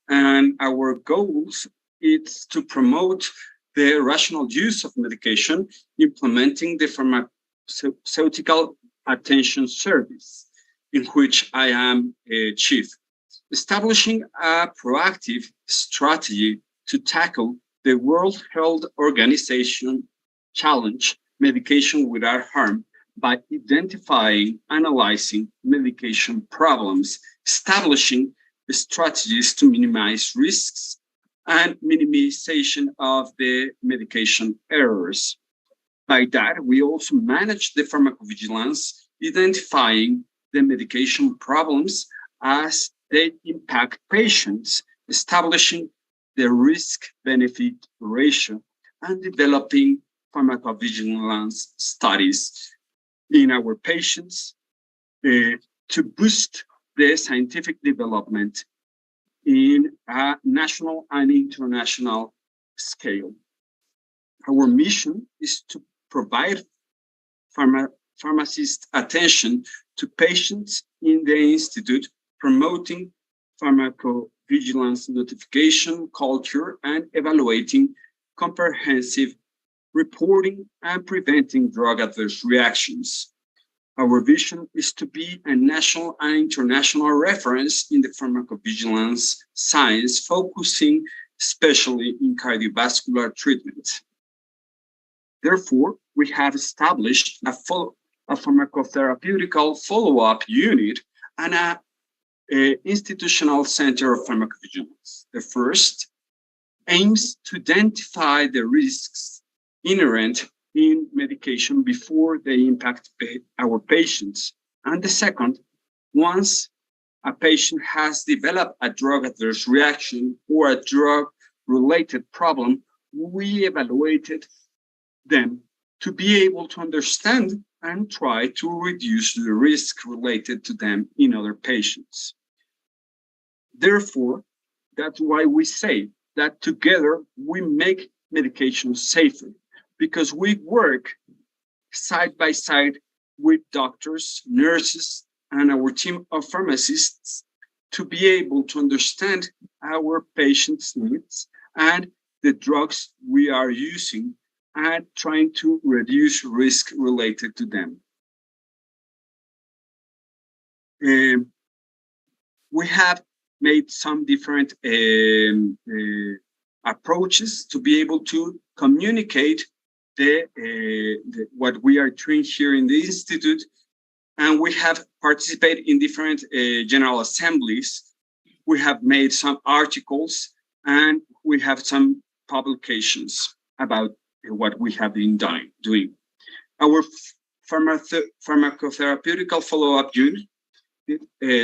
and our goals is to promote the rational use of medication, implementing the pharmaceutical attention service, in which I am a chief, establishing a proactive strategy to tackle the World Health Organization challenge, medication without harm, by identifying, analyzing medication problems, establishing strategies to minimize risks, and minimization of the medication errors. By that, we also manage the pharmacovigilance, identifying the medication problems as they impact patients, establishing the risk-benefit ratio, and developing pharmacovigilance studies in our patients to boost the scientific development in a national and international scale. Our mission is to provide pharmacist attention to patients in the Institute, promoting pharmacovigilance notification culture and evaluating comprehensive reporting and preventing drug adverse reactions. Our vision is to be a national and international reference in the pharmacovigilance science, focusing especially in cardiovascular treatment. Therefore, we have established a pharmacotherapeutical follow-up unit and a institutional center of pharmacovigilance. The first aims to identify the risks inherent in medication before they impact our patients. And the second, once a patient has developed a drug adverse reaction or a drug-related problem, we evaluated them to be able to understand and try to reduce the risk related to them in other patients. Therefore, that's why we say that together we make medication safer, because we work side by side with doctors, nurses, and our team of pharmacists to be able to understand our patients' needs and the drugs we are using and trying to reduce risk related to them. We have made some different approaches to be able to communicate what we are doing here in the Institute, and we have participated in different general assemblies. We have made some articles, and we have some publications about what we have been doing. Our pharmacotherapeutical follow-up unit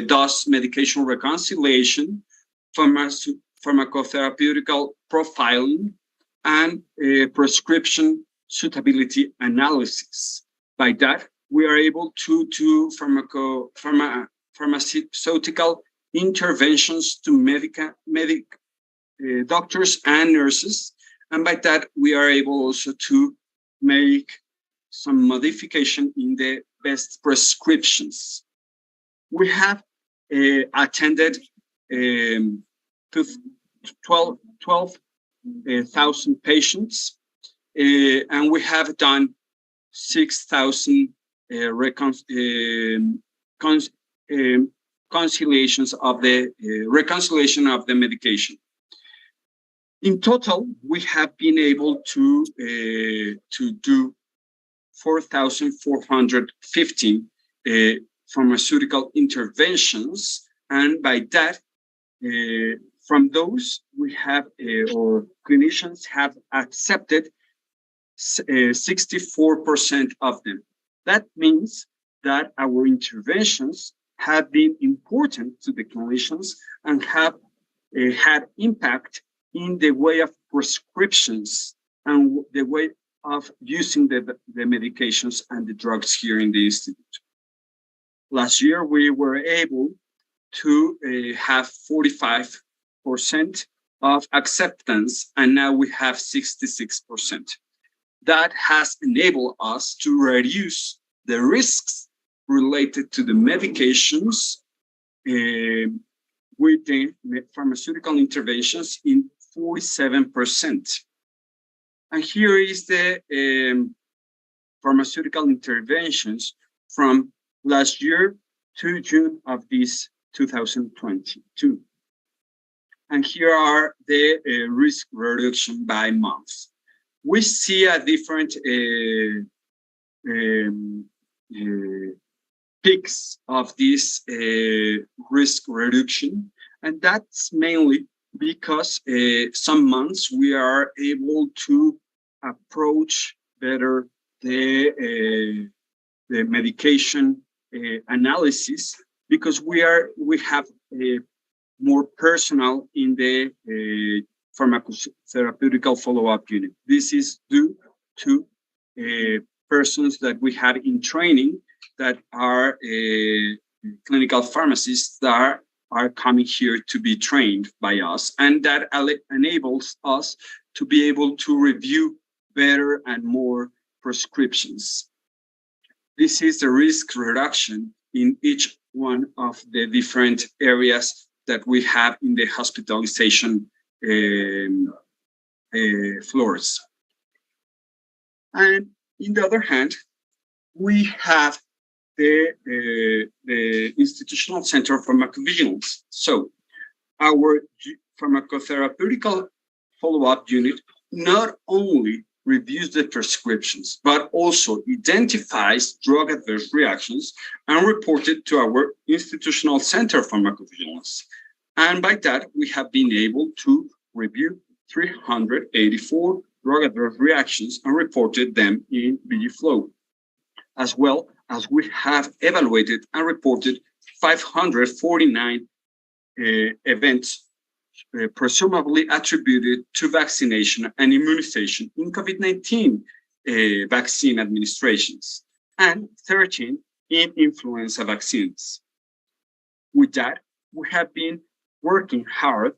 does medication reconciliation, pharmacotherapeutical profiling, and prescription suitability analysis. By that, we are able to do pharmaceutical interventions to doctors and nurses. And by that, we are able also to make some modification in the best prescriptions. We have attended 12,000 patients, and we have done 6,000 reconciliation of the medication. In total, we have been able to do 4,415 pharmaceutical interventions, and by that, from those, we have, or clinicians have accepted 64% of them. That means that our interventions have been important to the clinicians and have had impact in the way of prescriptions and the way of using the medications and the drugs here in the Institute. Last year, we were able to have 45% of acceptance, and now we have 66%. That has enabled us to reduce the risks related to the medications with the pharmaceutical interventions in 47%. And here is the pharmaceutical interventions from last year to June of this 2022. And here are the risk reduction by months. We see a different peaks of this risk reduction, and that's mainly because some months we are able to approach better the medication analysis, because we have more personnel in the pharmacotherapeutical follow-up unit. This is due to persons that we have in training that are clinical pharmacists that are coming here to be trained by us, and that enables us to be able to review better and more prescriptions. This is the risk reduction in each one of the different areas that we have in the hospitalization floors. And on the other hand, we have the Institutional Center for Pharmacovigilance. So our pharmacotherapeutical follow-up unit not only reviews the prescriptions, but also identifies drug adverse reactions and report it to our Institutional Center for Pharmacovigilance. And by that, we have been able to review 384 drug adverse reactions and reported them in BGFlow, as well as we have evaluated and reported 549 events presumably attributed to vaccination and immunization in COVID-19 vaccine administrations, and 13 in influenza vaccines. With that, we have been working hard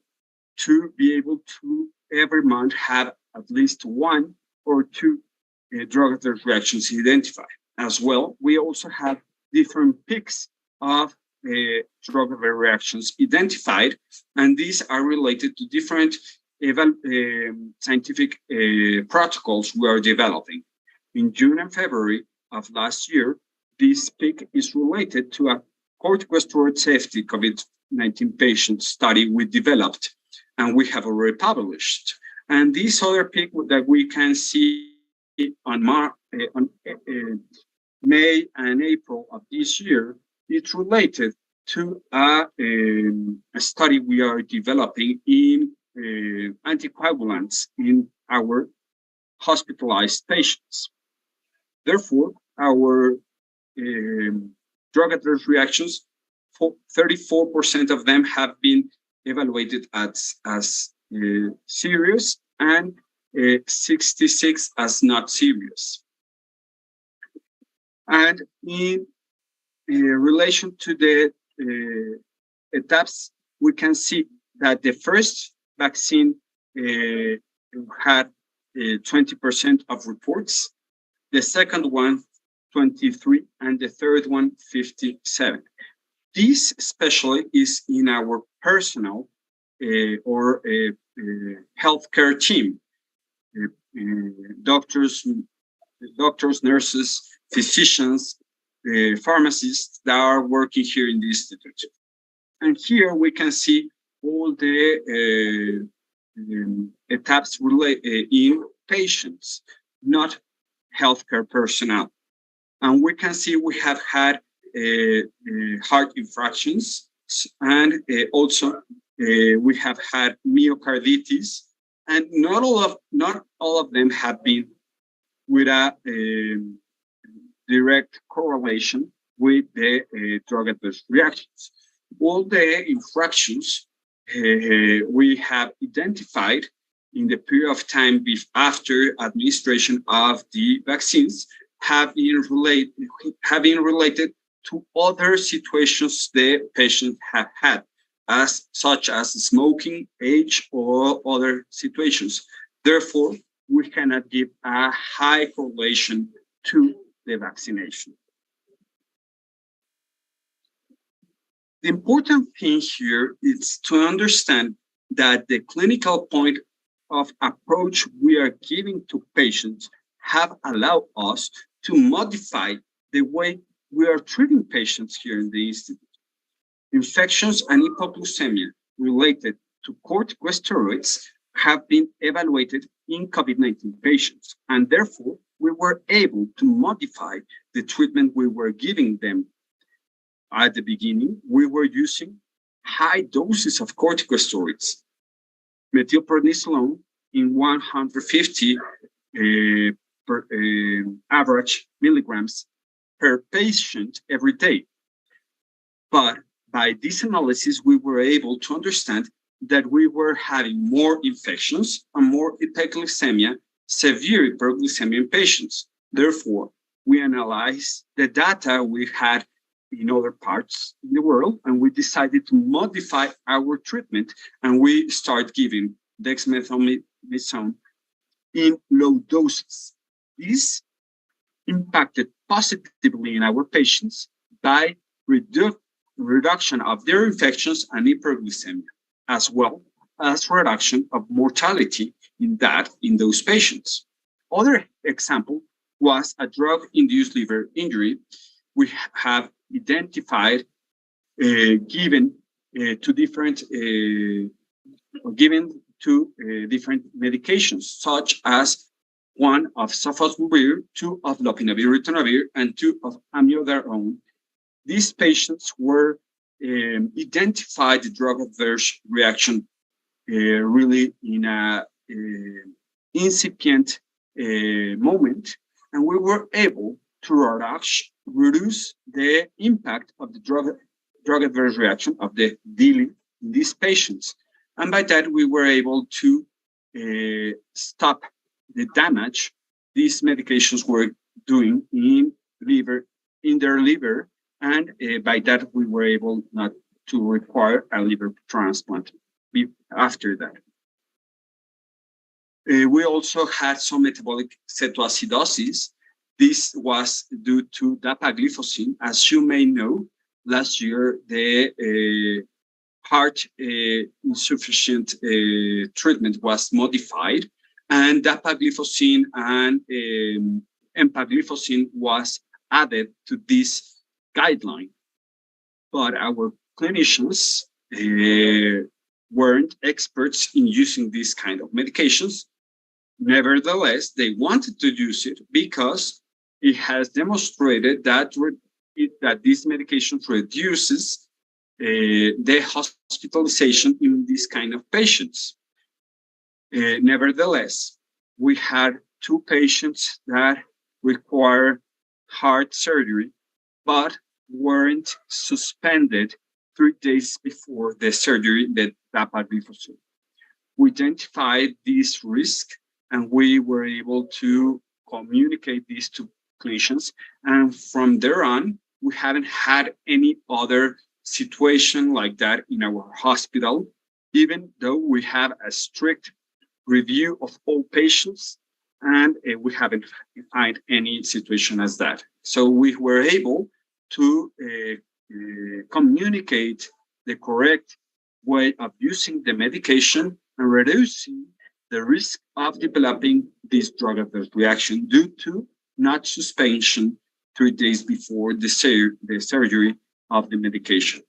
to be able to every month have at least one or two drug adverse reactions identified. As well, we also have different peaks of drug adverse reactions identified, and these are related to different scientific protocols we are developing. In June and February of last year, this peak is related to a corticosteroid safety COVID-19 patient study we developed, and we have already published. And this other peak that we can see on May and April of this year, it's related to a study we are developing in anticoagulants in our hospitalized patients. Therefore, our drug adverse reactions, 34% of them have been evaluated as serious and 66 as not serious. And in relation to the etaps, we can see that the first vaccine had 20% of reports, the second one 23, and the third one 57. This especially is in our personal or healthcare team, doctors, nurses, physicians, pharmacists that are working here in the institute. And here we can see all the etaps in patients, not healthcare personnel. And we can see we have had heart infractions, and also we have had myocarditis, and not all of them have been with a direct correlation with the drug adverse reactions. All the infractions we have identified in the period of time after administration of the vaccines have been related to other situations the patients have had, such as smoking, age, or other situations. Therefore, we cannot give a high correlation to the vaccination. The important thing here is to understand that the clinical point of approach we are giving to patients have allowed us to modify the way we are treating patients here in the institute. Infections and hypoglycemia related to corticosteroids have been evaluated in COVID-19 patients, and therefore we were able to modify the treatment we were giving them. At the beginning, we were using high doses of corticosteroids, methylprednisolone in 150 average milligrams per patient every day. But by this analysis, we were able to understand that we were having more infections and more hyperglycemia, severe hyperglycemia in patients. Therefore, we analyzed the data we had in other parts in the world, and we decided to modify our treatment, and we start giving dexamethasone in low doses. This impacted positively in our patients by reduction of their infections and hyperglycemia, as well as reduction of mortality in those patients. Other example was a drug-induced liver injury we have identified given to different medications, such as one of sofosbuvir, two of lopinavir ritonavir, and two of amiodarone. These patients were identified the drug adverse reaction really in a incipient moment, and we were able to reduce the impact of the drug adverse reaction of the DILI in these patients. And by that, we were able to stop the damage these medications were doing in their liver. And by that, we were able not to require a liver transplant after that. We also had some metabolic ketoacidosis. This was due to dapagliflozin. As you may know, last year, the heart insufficient treatment was modified, and dapagliflozin and empagliflozin was added to this guideline. But our clinicians weren't experts in using these kind of medications. Nevertheless, they wanted to use it because it has demonstrated that these medications reduces the hospitalization in these kind of patients. Nevertheless, we had 2 patients that require heart surgery, but weren't suspended 3 days before the surgery, the dapagliflozin. We identified this risk, and we were able to communicate this to clinicians. And from there on, we haven't had any other situation like that in our hospital, even though we have a strict review of all patients, and we haven't found any situation as that. So we were able to communicate the correct way of using the medication and reducing the risk of developing this drug adverse reaction due to not suspension 3 days before the surgery of the medication.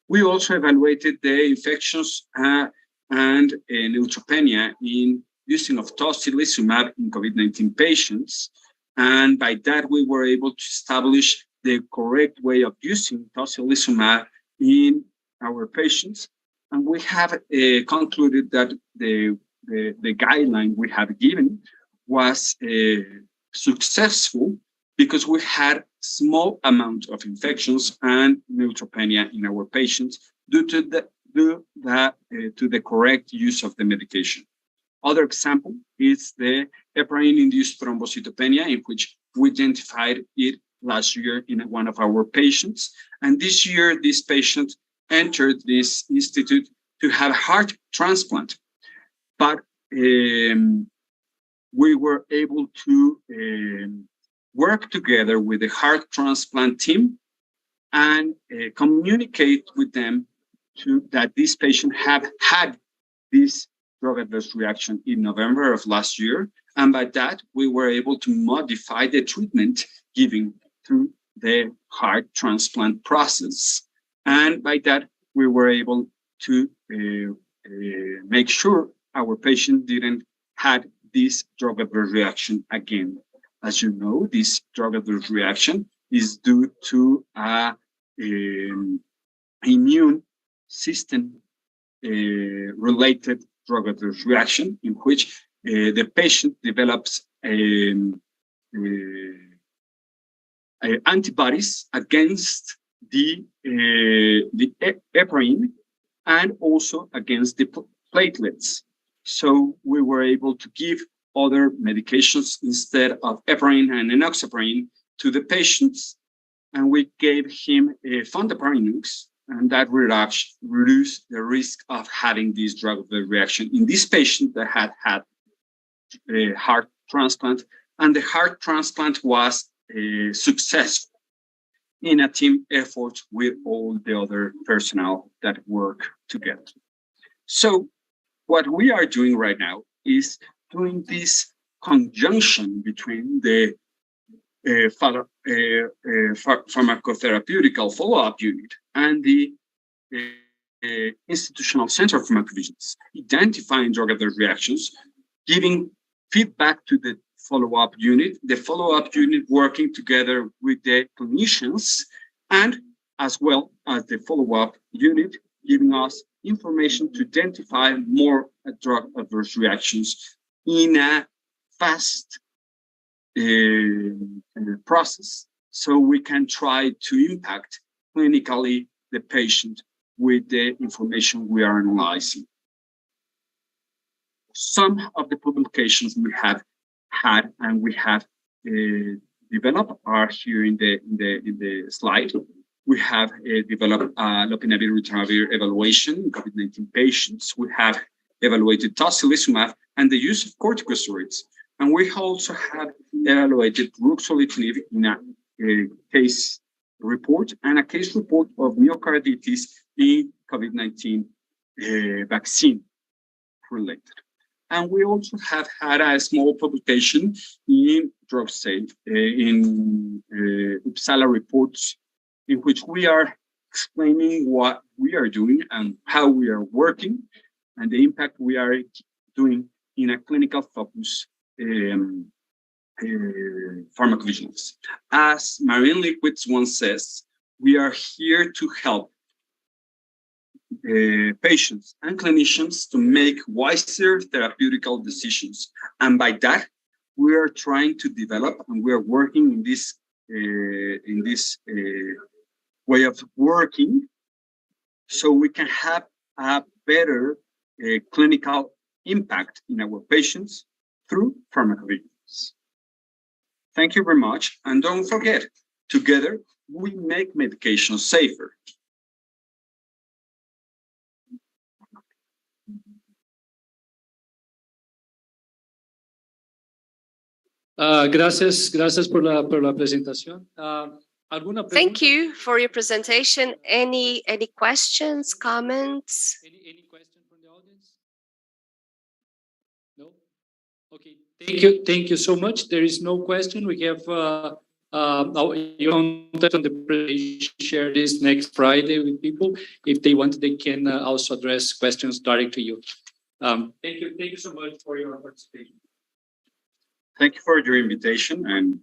We also evaluated the infections and neutropenia in using of tocilizumab in COVID-19 patients. And by that, we were able to establish the correct way of using tocilizumab in our patients. And we have concluded that the guideline we have given was successful because we had small amount of infections and neutropenia in our patients due to the correct use of the medication. Other example is the heparin-induced thrombocytopenia, in which we identified it last year in one of our patients. And this year, this patient entered this institute to have heart transplant. But we were able to work together with the heart transplant team and communicate with them that this patient had this drug adverse reaction in November of last year. And by that, we were able to modify the treatment given through the heart transplant process. And by that, we were able to make sure our patient didn't have this drug adverse reaction again. As you know, this drug adverse reaction is due to immune system related drug adverse reaction in which the patient develops antibodies against the heparin and also against the platelets. So we were able to give other medications instead of heparin and enoxaparin to the patients, and we gave him a fondaparinux, and that reduced the risk of having this drug reaction in this patient that had a heart transplant, and the heart transplant was successful in a team effort with all the other personnel that work together. So what we are doing right now is doing this conjunction between the pharmacotherapeutical follow-up unit and the institutional center of pharmacovigilance, identifying drug-adverse reactions, giving feedback to the follow-up unit working together with the clinicians, and as well as the follow-up unit giving us information to identify more drug adverse reactions in a fast process, so we can try to impact clinically the patient with the information we are analyzing. Some of the publications we have had and we have developed are here in the slide. We have developed lopinavir/ritonavir evaluation in COVID-19 patients. We have evaluated tocilizumab and the use of corticosteroids. And we also have evaluated ruxolitinib in a case report and a case report of myocarditis in COVID-19 vaccine related. And we also have had a small publication in DrugSafe in Uppsala reports, in which we are explaining what we are doing and how we are working and the impact we are doing in a clinical focus pharmacovigilance. As Marine Liquids once says, we are here to help patients and clinicians to make wiser therapeutical decisions. And by that, we are trying to develop and we are working in this way of working so we can have a better clinical impact in our patients through pharmacovigilance. Thank you very much. And don't forget, together, we make medication safer. Gracias por la presentación. Thank you for your presentation. Any questions, comments? Any question from the audience? No? Okay. Thank you so much. There is no question. We have your contact on the presentation. Share this next Friday with people. If they want, they can also address questions direct to you. Thank you so much for your participation. Thank you for your invitation, and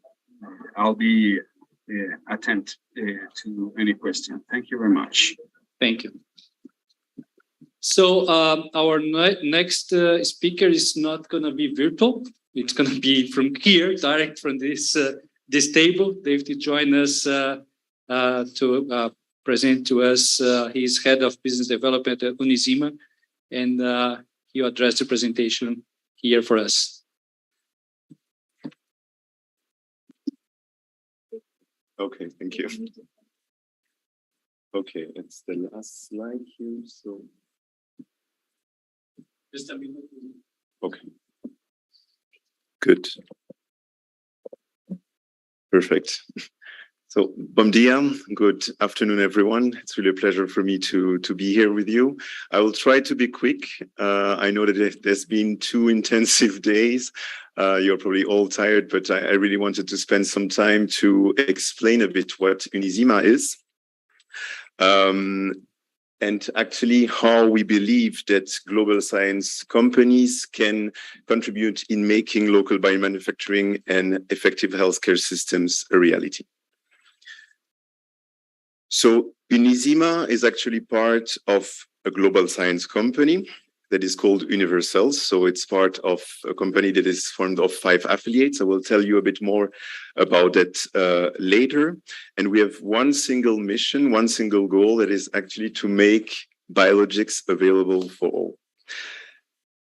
I'll be attentive to any question. Thank you very much. Thank you. So our next speaker is not going to be virtual. It's going to be from here, direct from this table. David joined us to present to us. He's head of business development at Unisima, and he addressed the presentation here for us. Okay, thank you. Okay, it's the last slide here, so. Just a minute. Okay. Good. Perfect. So, bom dia. Good afternoon, everyone. It's really a pleasure for me to be here with you. I will try to be quick. I know that there's been 2 intensive days. You're probably all tired, but I really wanted to spend some time to explain a bit what Unisima is. And actually how we believe that global science companies can contribute in making local biomanufacturing and effective healthcare systems a reality. So Unisima is actually part of a global science company that is called Univercells. So it's part of a company that is formed of 5 affiliates. I will tell you a bit more about that later. And we have one single mission, one single goal, that is actually to make biologics available for all.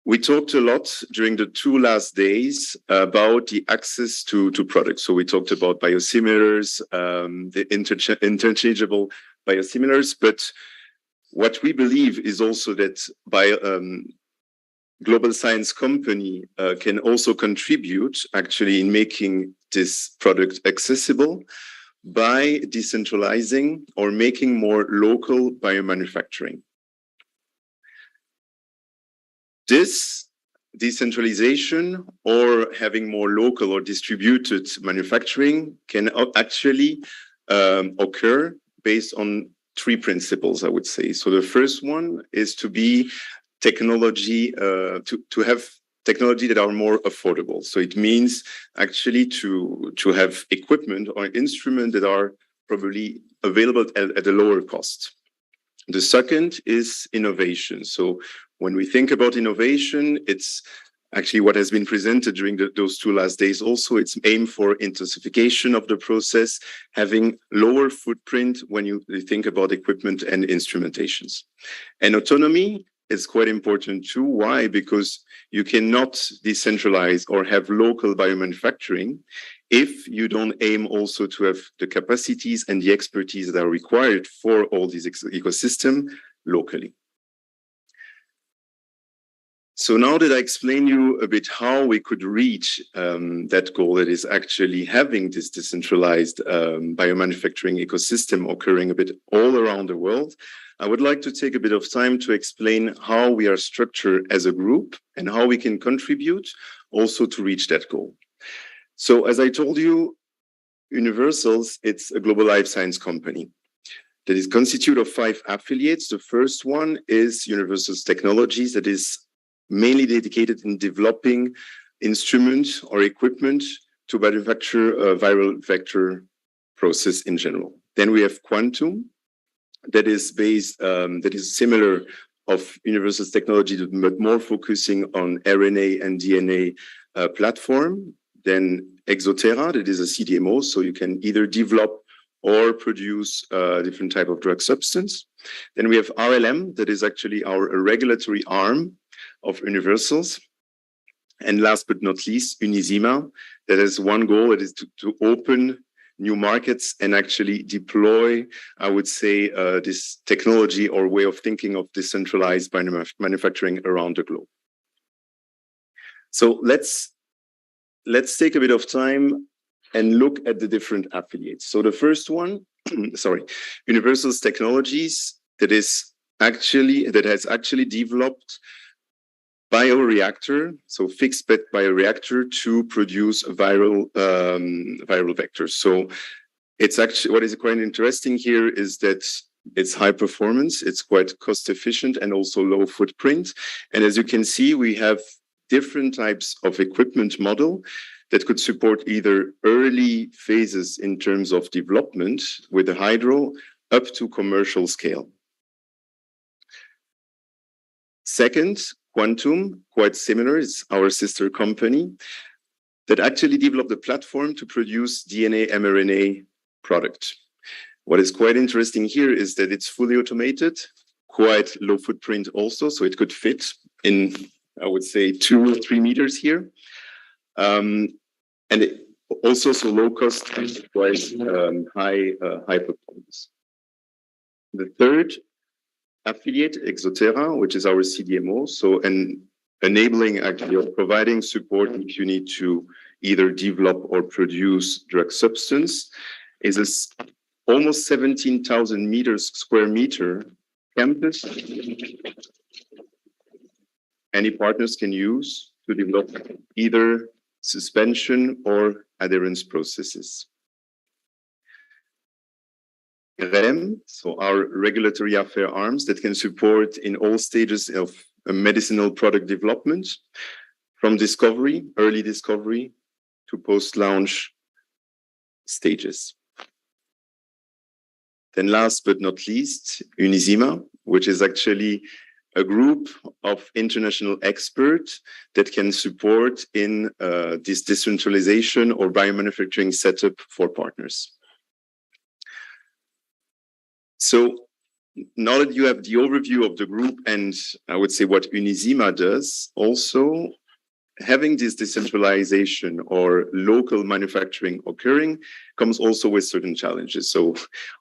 We talked a lot during the 2 last days about the access to products. So we talked about biosimilars, the interchangeable biosimilars, but what we believe is also that global science company can also contribute actually in making this product accessible by decentralizing or making more local biomanufacturing. This decentralization or having more local or distributed manufacturing can actually occur based on three principles, I would say. So the first one is to be technology, to have technology that are more affordable. So it means actually to have equipment or instrument that are probably available at a lower cost. The second is innovation. So when we think about innovation, it's actually what has been presented during those 2 last days also. It's aimed for intensification of the process, having lower footprint when you think about equipment and instrumentations. And autonomy is quite important too. Why? Because you cannot decentralize or have local biomanufacturing if you don't aim also to have the capacities and the expertise that are required for all these ecosystem locally. So now that I explained you a bit how we could reach that goal, that is actually having this decentralized biomanufacturing ecosystem occurring a bit all around the world, I would like to take a bit of time to explain how we are structured as a group and how we can contribute also to reach that goal. So as I told you, Universals, it's a global life science company that is constituted of 5 affiliates. The first one is Universals Technologies, that is mainly dedicated in developing instruments or equipment to manufacture a viral vector process in general. Then we have Quantum, that is based, that is similar of Universals Technology, but more focusing on RNA and DNA platform. Then Exoterra, that is a CDMO, so you can either develop or produce a different type of drug substance. Then we have RLM, that is actually our regulatory arm of Universals. And last but not least, Unisima, that has one goal, that is to open new markets and actually deploy, I would say, this technology or way of thinking of decentralized manufacturing around the globe. So let's take a bit of time and look at the different affiliates. So the first one, sorry, Universals Technologies, that has actually developed bioreactor, so fixed bed bioreactor to produce viral vectors. So it's actually, what is quite interesting here is that it's high performance, it's quite cost efficient and also low footprint. And as you can see, we have different types of equipment model that could support either early phases in terms of development with the hydro up to commercial scale. Second, Quantum, quite similar, it's our sister company that actually developed a platform to produce DNA mRNA product. What is quite interesting here is that it's fully automated, quite low footprint also, so it could fit in, I would say, 2 or 3 meters here. And it also so low cost and quite high performance. The third affiliate, Exoterra, which is our CDMO, so enabling actually or providing support if you need to either develop or produce drug substance, is a almost 17,000 square meter campus. Any partners can use to develop either suspension or adherence processes. REM, so our regulatory affair arms that can support in all stages of medicinal product development, from discovery, early discovery, to post-launch stages. Then last but not least, Unisima, which is actually a group of international experts that can support in this decentralization or biomanufacturing setup for partners. So now that you have the overview of the group and I would say what Unisima does, also having this decentralization or local manufacturing occurring comes also with certain challenges. So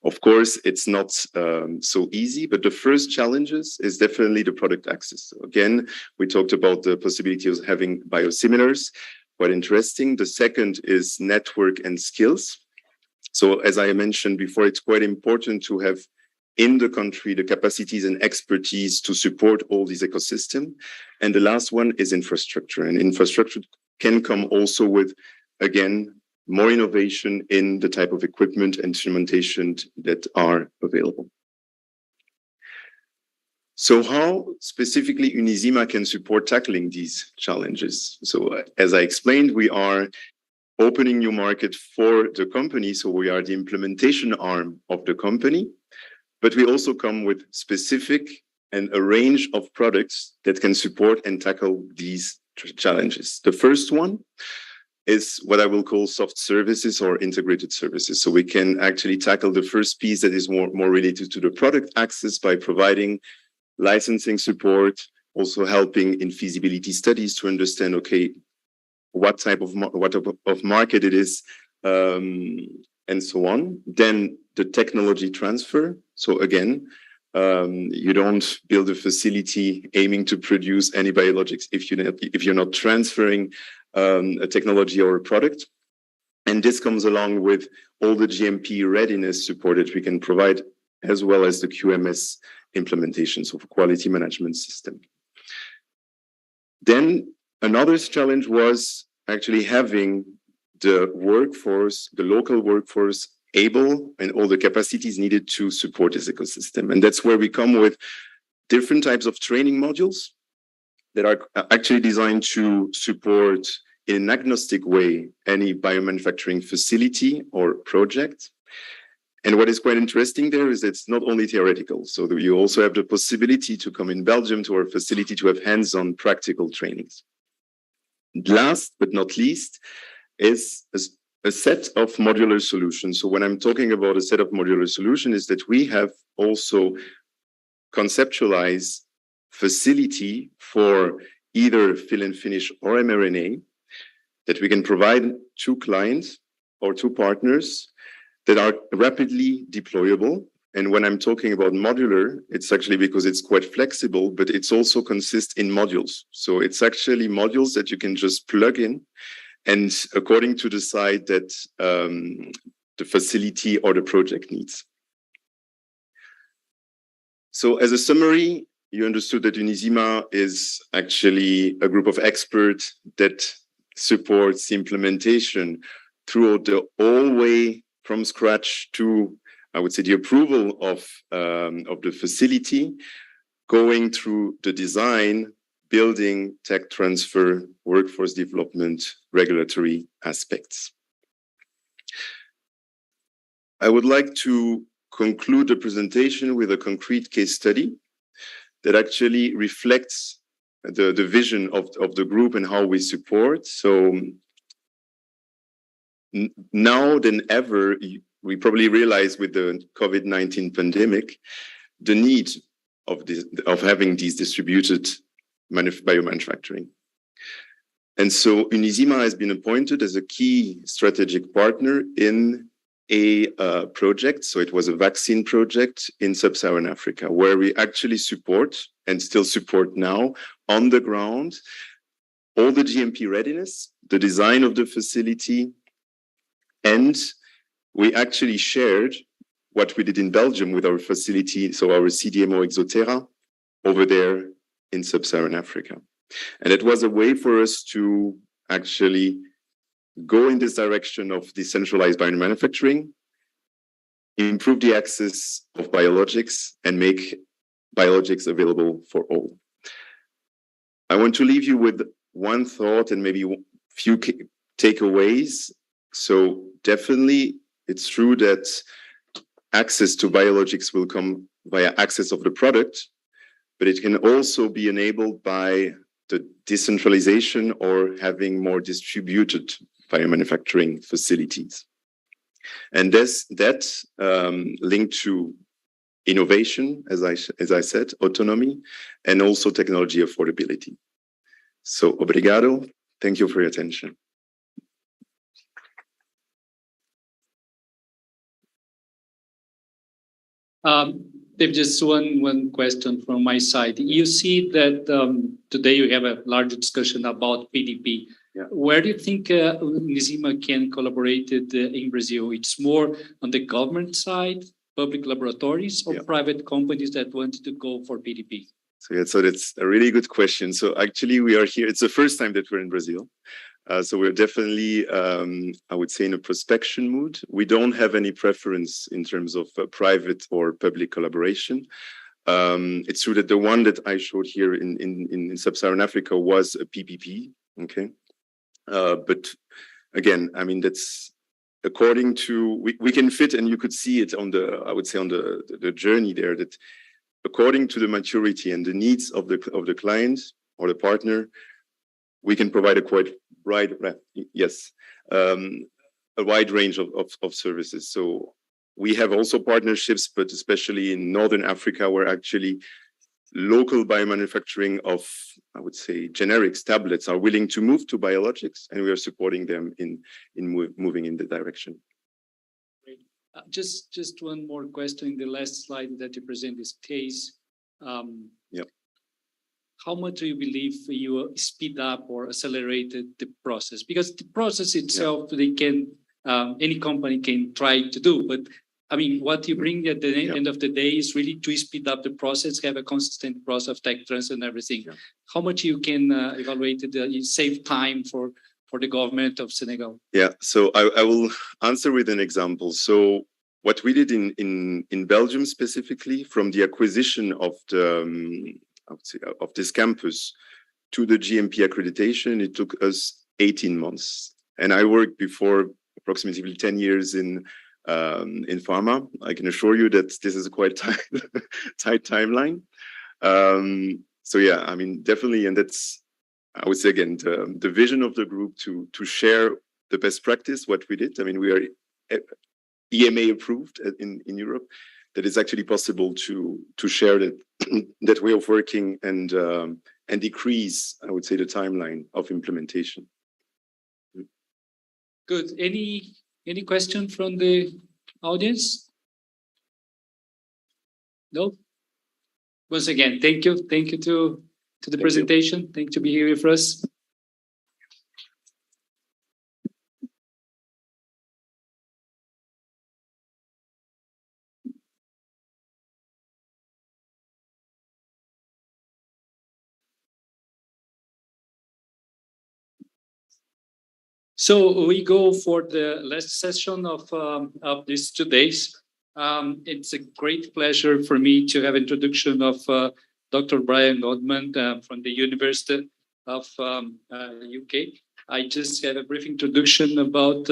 of course, it's not so easy, but the first challenges is definitely the product access. So again, we talked about the possibility of having biosimilars, quite interesting. The second is network and skills. So as I mentioned before, it's quite important to have in the country the capacities and expertise to support all these ecosystem. And the last one is infrastructure. And infrastructure can come also with, again, more innovation in the type of equipment and instrumentation that are available. So how specifically Unisima can support tackling these challenges? So as I explained, we are opening new market for the company. So we are the implementation arm of the company, but we also come with specific and a range of products that can support and tackle these challenges. The first one is what I will call soft services or integrated services. So we can actually tackle the first piece that is more related to the product access by providing licensing support, also helping in feasibility studies to understand, okay, what type of market it is, and so on. Then the technology transfer. So again, you don't build a facility aiming to produce any biologics if you're not transferring a technology or a product. And this comes along with all the GMP readiness support that we can provide, as well as the QMS implementations of quality management system. Then another challenge was actually having the workforce, the local workforce, able and all the capacities needed to support this ecosystem. And that's where we come with different types of training modules that are actually designed to support in an agnostic way any biomanufacturing facility or project. And what is quite interesting there is it's not only theoretical. So you also have the possibility to come in Belgium to our facility to have hands-on practical trainings. Last but not least is a set of modular solutions. So when I'm talking about a set of modular solutions is that we have also conceptualized facility for either fill and finish or mRNA that we can provide to clients or to partners that are rapidly deployable. And when I'm talking about modular, it's actually because it's quite flexible, but it's also consists in modules. So it's actually modules that you can just plug in, and according to the site that the facility or the project needs. So as a summary, you understood that Unisima is actually a group of experts that supports the implementation throughout the whole way from scratch to, I would say, the approval of the facility, going through the design, building, tech transfer, workforce development, regulatory aspects. I would like to conclude the presentation with a concrete case study that actually reflects the vision of the group and how we support. So now than ever, we probably realize with the COVID-19 pandemic, the need of having these distributed biomanufacturing. And so Unisima has been appointed as a key strategic partner in a project. So it was a vaccine project in Sub-Saharan Africa, where we actually support and still support now on the ground all the GMP readiness, the design of the facility, and we actually shared what we did in Belgium with our facility, so our CDMO Exoterra over there in Sub-Saharan Africa. And it was a way for us to actually go in this direction of decentralized biomanufacturing, improve the access of biologics, and make biologics available for all. I want to leave you with one thought and maybe a few takeaways. So definitely, it's true that access to biologics will come via access of the product, but it can also be enabled by the decentralization or having more distributed biomanufacturing facilities. And that linked to innovation, as I said, autonomy, and also technology affordability. So, obrigado. Thank you for your attention. Dave, just one question from my side. You see that today you have a large discussion about PDP. Yeah. Where do you think Unisima can collaborate in Brazil? It's more on the government side public laboratories or private companies that want to go for PDP? So that's a really good question. So actually we are here, it's the first time that we're in Brazil. So we're definitely, I would say, in a prospection mood. We don't have any preference in terms of private or public collaboration. It's true that the one that I showed here in Sub-Saharan Africa was a PPP, okay? But again, I mean, that's according to, we can fit, and you could see it on the, I would say, on the journey there, that according to the maturity and the needs of the client or the partner, we can provide a quite wide, a wide range of services. So we have also partnerships, but especially in Northern Africa, where actually local biomanufacturing of, I would say, generics tablets are willing to move to biologics, and we are supporting them in moving in the direction. Great. Just one more question. In the last slide that you present this case, how much do you believe you speed up or accelerated the process? Because the process itself, they can, any company can try to do, but I mean, what you bring at the end of the day is really to speed up the process, have a consistent process of tech transfer and everything. How much you can evaluate it, save time for the government of Senegal? Yeah, so I will answer with an example. So what we did in Belgium specifically, from the acquisition of the I would say, of this campus to the GMP accreditation, it took us 18 months. And I worked before approximately 10 years in pharma. I can assure you that this is a quite tight timeline. So yeah, I mean, definitely, and that's, I would say again, the vision of the group to share the best practice, what we did. I mean, we are EMA approved in Europe. That it's actually possible to share that way of working and decrease, I would say, the timeline of implementation. Good. Any question from the audience? No. Once again, thank you to the presentation. Thank you to be here with us. So we go for the last session of these 2 days. It's a great pleasure for me to have introduction of Dr. Brian Goodman from the University of UK. I just have a brief introduction about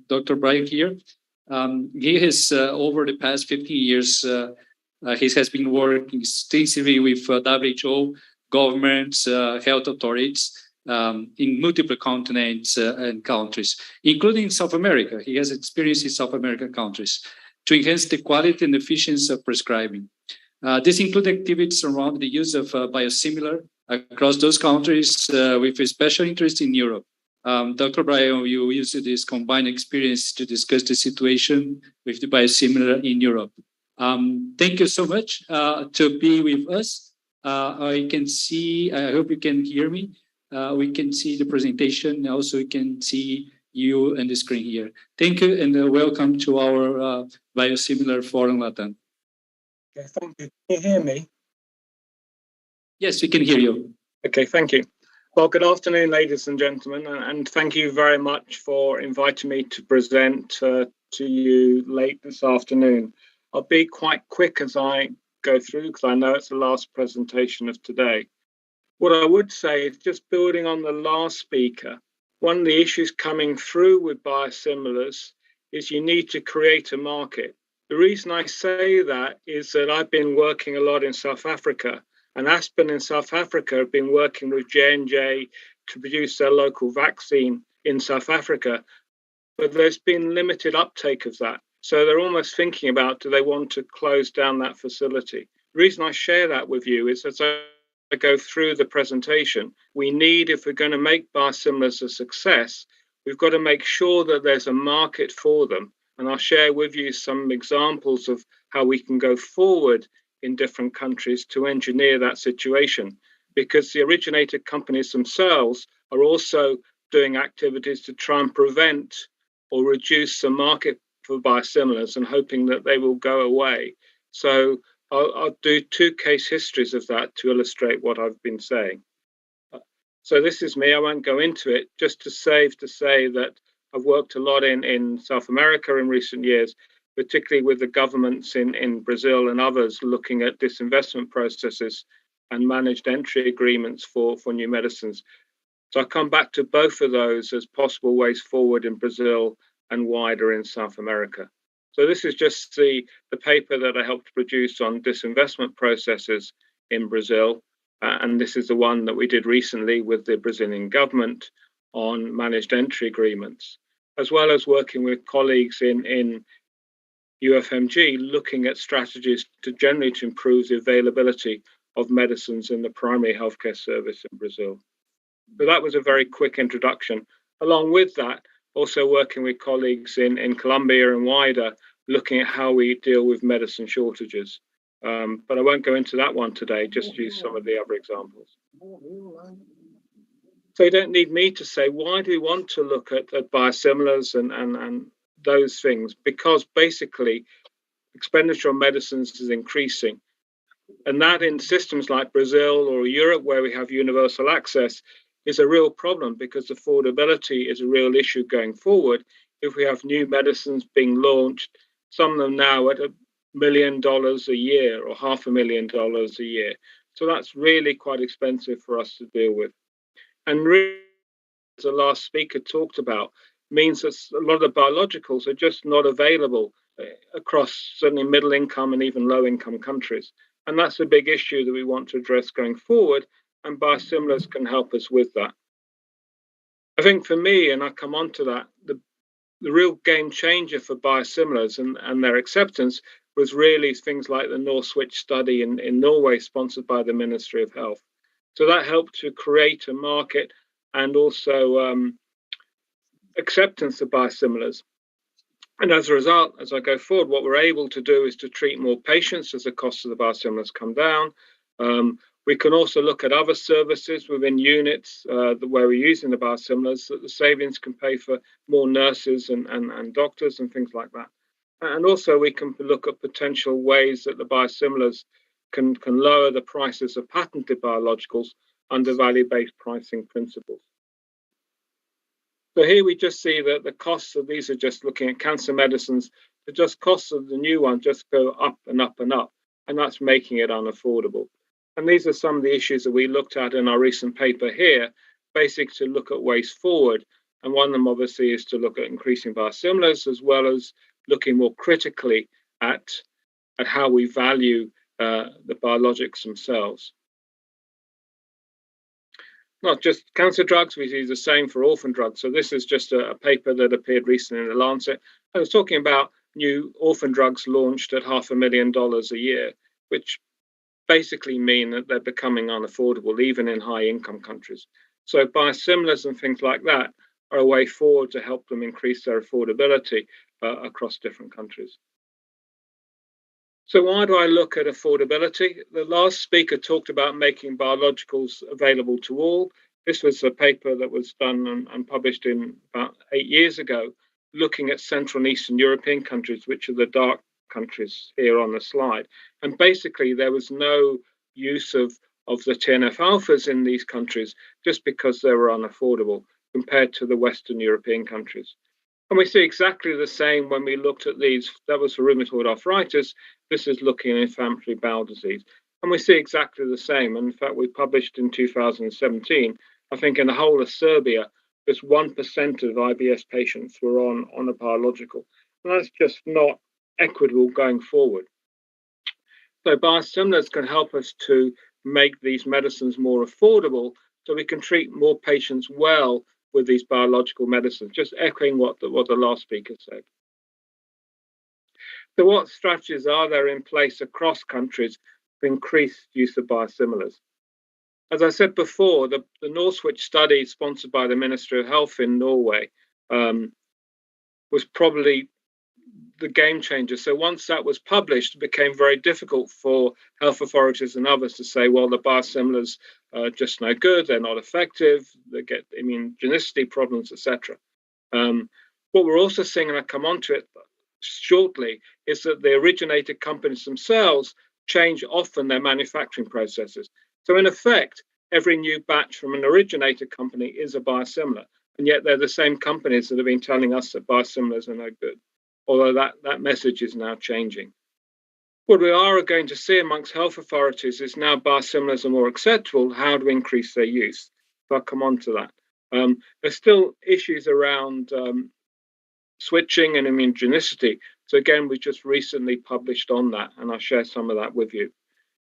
Dr. Brian here. He has, over the past 15 years, he has been working extensively with WHO, governments, health authorities, in multiple continents and countries, including South America. He has experience in South American countries to enhance the quality and efficiency of prescribing. This includes activities around the use of biosimilar across those countries with a special interest in Europe. Dr. Brian, you used this combined experience to discuss the situation with the biosimilar in Europe. Thank you so much to be with us. I can see, I hope you can hear me. We can see the presentation. Also, we can see you on the screen here. Thank you and welcome to our Biosimilar Forum Latam. Okay, thank you. Can you hear me? Yes, we can hear you. Okay, thank you. Well, good afternoon, ladies and gentlemen, and thank you very much for inviting me to present to you late this afternoon. I'll be quite quick as I go through because I know it's the last presentation of today. What I would say is, just building on the last speaker, one of the issues coming through with biosimilars is you need to create a market. The reason I say that is that I've been working a lot in South Africa, and Aspen in South Africa have been working with J&J to produce their local vaccine in South Africa, but there's been limited uptake of that. So they're almost thinking about, do they want to close down that facility? The reason I share that with you is that I go through the presentation, we need, if we're going to make biosimilars a success, we've got to make sure that there's a market for them. And I'll share with you some examples of how we can go forward in different countries to engineer that situation, because the originator companies themselves are also doing activities to try and prevent or reduce the market for biosimilars and hoping that they will go away. So I'll do two case histories of that to illustrate what I've been saying. So this is me. I won't go into it, just to say that I've worked a lot in South America in recent years, particularly with the governments in Brazil and others looking at disinvestment processes and managed entry agreements for new medicines. So I come back to both of those as possible ways forward in Brazil and wider in South America. So this is just the paper that I helped produce on disinvestment processes in Brazil. And this is the one that we did recently with the Brazilian government on managed entry agreements, as well as working with colleagues in UFMG, looking at strategies to generally to improve the availability of medicines in the primary healthcare service in Brazil. So that was a very quick introduction. Along with that, also working with colleagues in Colombia and wider, looking at how we deal with medicine shortages. But I won't go into that one today, just use some of the other examples. So you don't need me to say, why do we want to look at biosimilars and those things? Because basically, expenditure on medicines is increasing. And that in systems like Brazil or Europe, where we have universal access, is a real problem because affordability is a real issue going forward. If we have new medicines being launched, some of them now at $1 million a year or $500,000 a year. So that's really quite expensive for us to deal with. And really, as the last speaker talked about, means that a lot of the biologicals are just not available across certainly middle income and even low income countries. And that's a big issue that we want to address going forward, and biosimilars can help us with that. I think for me, and I'll come on to that, the real game changer for biosimilars and their acceptance was really things like the NorSwitch study in Norway, sponsored by the Ministry of Health. So that helped to create a market and also acceptance of biosimilars. And as a result, as I go forward, what we're able to do is to treat more patients as the cost of the biosimilars come down. We can also look at other services within units where we're using the biosimilars, that the savings can pay for more nurses and doctors and things like that. And also we can look at potential ways that the biosimilars can lower the prices of patented biologicals under value-based pricing principles. So here we just see that the costs of these are just looking at cancer medicines. The just costs of the new one just go up and up and up, and that's making it unaffordable. And these are some of the issues that we looked at in our recent paper here, basically to look at ways forward. And one of them obviously is to look at increasing biosimilars, as well as looking more critically at how we value the biologics themselves. Not just cancer drugs, we see the same for orphan drugs. So this is just a paper that appeared recently in The Lancet. I was talking about new orphan drugs launched at $500,000 a year, which basically mean that they're becoming unaffordable, even in high income countries. So biosimilars and things like that are a way forward to help them increase their affordability across different countries. So why do I look at affordability? The last speaker talked about making biologicals available to all. This was a paper that was done and published in about 8 years ago, looking at Central and Eastern European countries, which are the dark countries here on the slide. And basically there was no use of the TNF alphas in these countries just because they were unaffordable compared to the Western European countries. And we see exactly the same when we looked at these. That was for rheumatoid arthritis. This is looking at inflammatory bowel disease. And we see exactly the same. And in fact, we published in 2017, I think in the whole of Serbia, just 1% of IBS patients were on a biological. And that's just not equitable going forward. So biosimilars can help us to make these medicines more affordable so we can treat more patients well with these biological medicines, just echoing what the last speaker said. So what strategies are there in place across countries to increase use of biosimilars? As I said before, the NorSwitch study sponsored by the Ministry of Health in Norway was probably the game changer. So once that was published, it became very difficult for health authorities and others to say, well, the biosimilars are just no good, they're not effective, they get immunogenicity problems, etc. What we're also seeing, and I come on to it shortly is that the originator companies themselves change often their manufacturing processes. So in effect, every new batch from an originator company is a biosimilar, and yet they're the same companies that have been telling us that biosimilars are no good, although that message is now changing. What we are going to see amongst health authorities is now biosimilars are more acceptable. How do we increase their use? So I'll come on to that. There's still issues around switching and immunogenicity. So again, we just recently published on that, and I'll share some of that with you.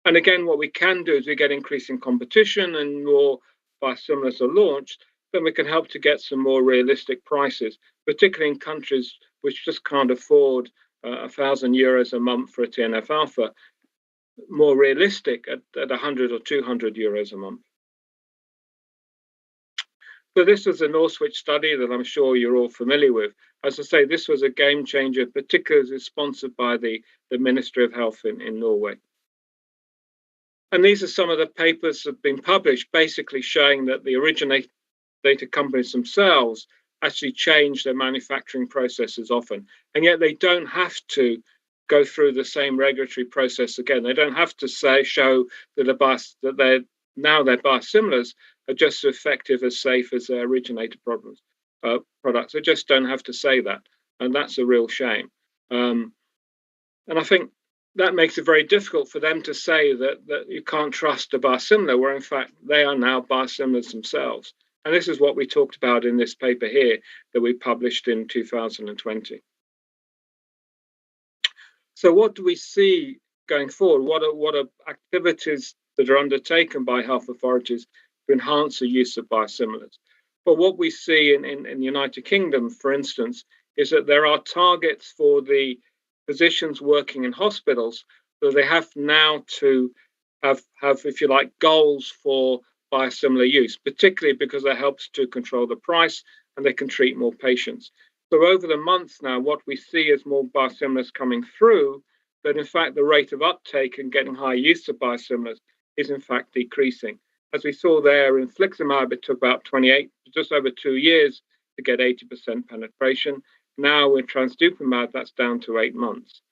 And again, what we can do is we get increasing competition and more biosimilars are launched, then we can help to get some more realistic prices, particularly in countries which just can't afford €1,000 a month for a TNF alpha, more realistic at 100 or 200 euros a month. So this was a Northwich study that I'm sure you're all familiar with. As I say, this was a game changer, particularly sponsored by the Ministry of Health in Norway. And these are some of the papers that have been published, basically showing that the originator companies themselves actually change their manufacturing processes often, and yet they don't have to go through the same regulatory process again. They don't have to show that their biosimilars are just as effective, as safe as their originator products. They just don't have to say that, and that's a real shame. And I think that makes it very difficult for them to say that you can't trust a biosimilar, where in fact they are now biosimilars themselves. And this is what we talked about in this paper here that we published in 2020. So what do we see going forward? What are activities that are undertaken by health authorities to enhance the use of biosimilars? Well, what we see in the United Kingdom, for instance, is that there are targets for the physicians working in hospitals, so they have now to have, if you like, goals for biosimilar use, particularly because that helps to control the price and they can treat more patients. So over the months now, what we see is more biosimilars coming through, that in fact the rate of uptake and getting high use of biosimilars is in fact decreasing. As we saw there in infliximab, it took about just over 2 years to get 80% penetration. Now with transdupamab, that's down to 8 months.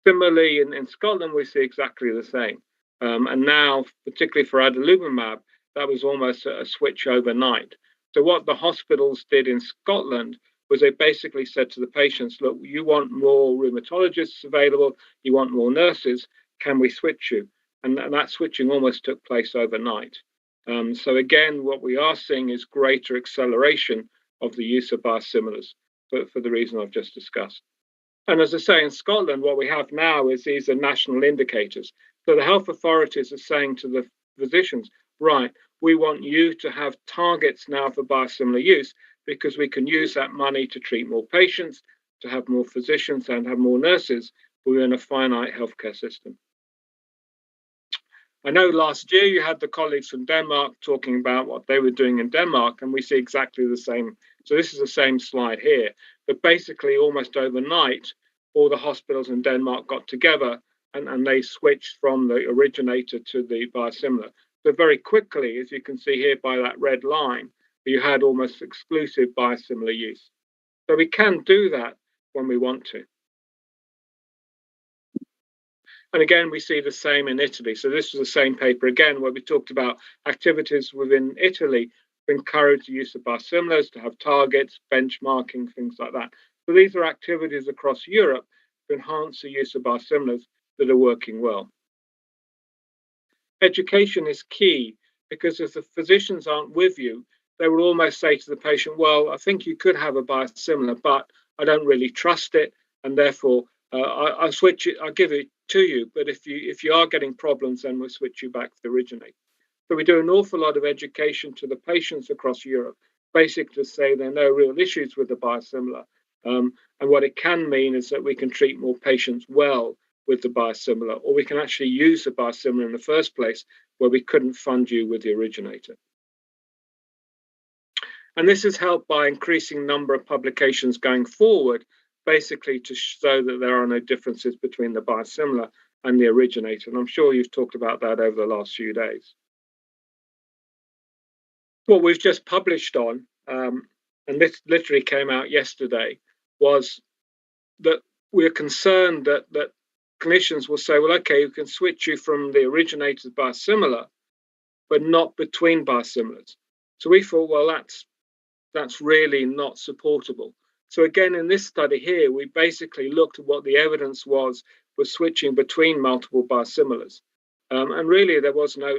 Similarly, in Scotland, we see exactly the same. And now, particularly for adalimumab, that was almost a switch overnight. So what the hospitals did in Scotland was they basically said to the patients, look, you want more rheumatologists available, you want more nurses, can we switch you? And that switching almost took place overnight. So again, what we are seeing is greater acceleration of the use of biosimilars for the reason I've just discussed. And as I say, in Scotland, what we have now is these are national indicators. So the health authorities are saying to the physicians, right, we want you to have targets now for biosimilar use, because we can use that money to treat more patients, to have more physicians and have more nurses. We're in a finite healthcare system. I know last year you had the colleagues from Denmark talking about what they were doing in Denmark, and we see exactly the same. So this is the same slide here, but basically almost overnight, all the hospitals in Denmark got together and they switched from the originator to the biosimilar. So very quickly, as you can see here by that red line, you had almost exclusive biosimilar use. So we can do that when we want to. And again, we see the same in Italy. So this was the same paper again, where we talked about activities within Italy to encourage the use of biosimilars, to have targets, benchmarking, things like that. So these are activities across Europe to enhance the use of biosimilars that are working well. Education is key, because if the physicians aren't with you, they will almost say to the patient, well, I think you could have a biosimilar, but I don't really trust it, and therefore I'll switch it, I'll give it to you, but if you are getting problems, then we'll switch you back to the originator. So we do an awful lot of education to the patients across Europe, basically to say there are no real issues with the biosimilar. And what it can mean is that we can treat more patients well with the biosimilar, or we can actually use the biosimilar in the first place where we couldn't fund you with the originator. And this is helped by increasing number of publications going forward, basically to show that there are no differences between the biosimilar and the originator. And I'm sure you've talked about that over the last few days. What we've just published on, and this literally came out yesterday, was that we're concerned that clinicians will say, well, okay, we can switch you from the originator's biosimilar, but not between biosimilars. So we thought, well, that's really not supportable. So again, in this study here, we basically looked at what the evidence was for switching between multiple biosimilars. And really, there was no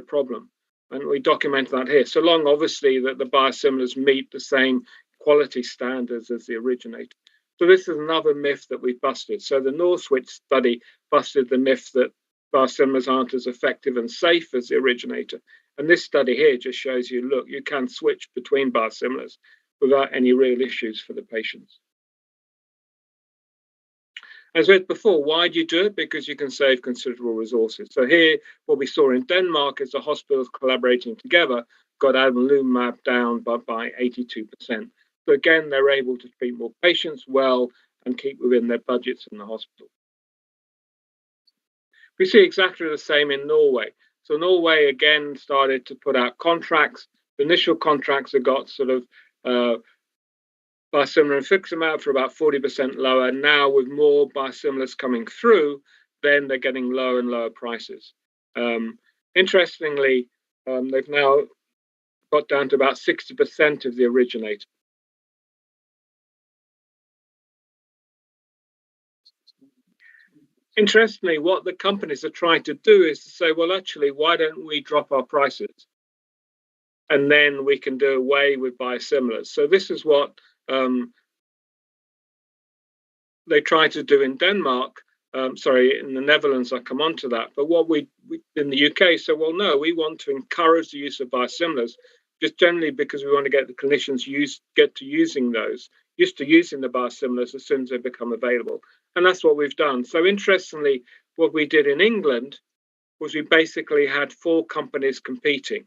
problem. And we documented that here, so long, obviously, that the biosimilars meet the same quality standards as the originator. So this is another myth that we busted. So the Northwich study busted the myth that biosimilars aren't as effective and safe as the originator. And this study here just shows you, look, you can switch between biosimilars without any real issues for the patients. As I said before, why do you do it? Because you can save considerable resources. So here, what we saw in Denmark is the hospitals collaborating together got adalimumab down by 82%. So again, they're able to treat more patients well and keep within their budgets in the hospital. We see exactly the same in Norway. So Norway, again, started to put out contracts. The initial contracts have got sort of biosimilar infliximab for about 40% lower. Now, with more biosimilars coming through, then they're getting lower and lower prices. Interestingly, they've now got down to about 60% of the originator. Interestingly, what the companies are trying to do is to say, well, actually, why don't we drop our prices? And then we can do away with biosimilars. So this is what they try to do in Denmark. Sorry, in the Netherlands, I'll come on to that. But what we in the UK said, well, no, we want to encourage the use of biosimilars, just generally because we want to get the clinicians used to using the biosimilars as soon as they become available. And that's what we've done. So interestingly, what we did in England was we basically had 4 companies competing.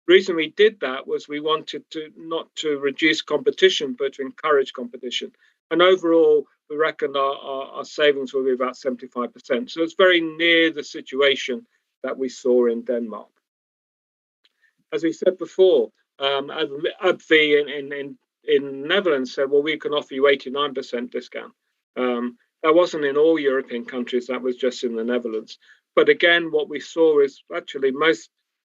The reason we did that was we wanted to not to reduce competition, but to encourage competition. And overall, we reckon our savings will be about 75%. So it's very near the situation that we saw in Denmark. As we said before, AbbVie in Netherlands said, well, we can offer you 89% discount. That wasn't in all European countries, that was just in the Netherlands. But again, what we saw is actually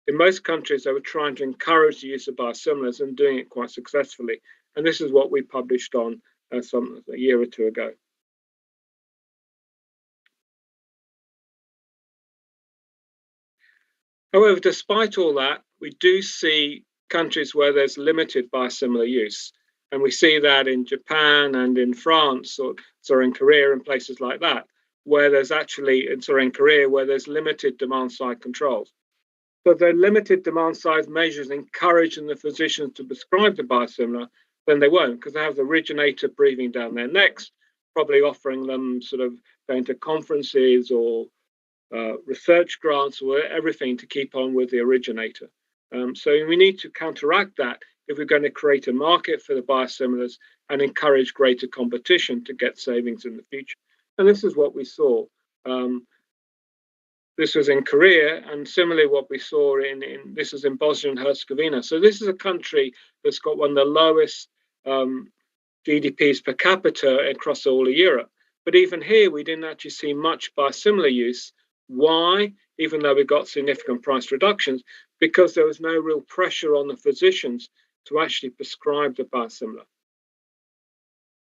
in most countries, they were trying to encourage the use of biosimilars and doing it quite successfully. And this is what we published on a year or two ago. However, despite all that, we do see countries where there's limited biosimilar use. And we see that in Japan and in France, or in Korea and places like that, where there's actually, in Korea, where there's limited demand side controls. So if they're limited demand side measures encouraging the physicians to prescribe the biosimilar, then they won't, because they have the originator breathing down their necks, probably offering them sort of going to conferences or research grants or everything to keep on with the originator. So we need to counteract that if we're going to create a market for the biosimilars and encourage greater competition to get savings in the future. And this is what we saw. This was in Korea, and similarly what we saw this is in Bosnia and Herzegovina. So this is a country that's got one of the lowest GDPs per capita across all of Europe. But even here, we didn't actually see much biosimilar use. Why? Even though we got significant price reductions, because there was no real pressure on the physicians to actually prescribe the biosimilar.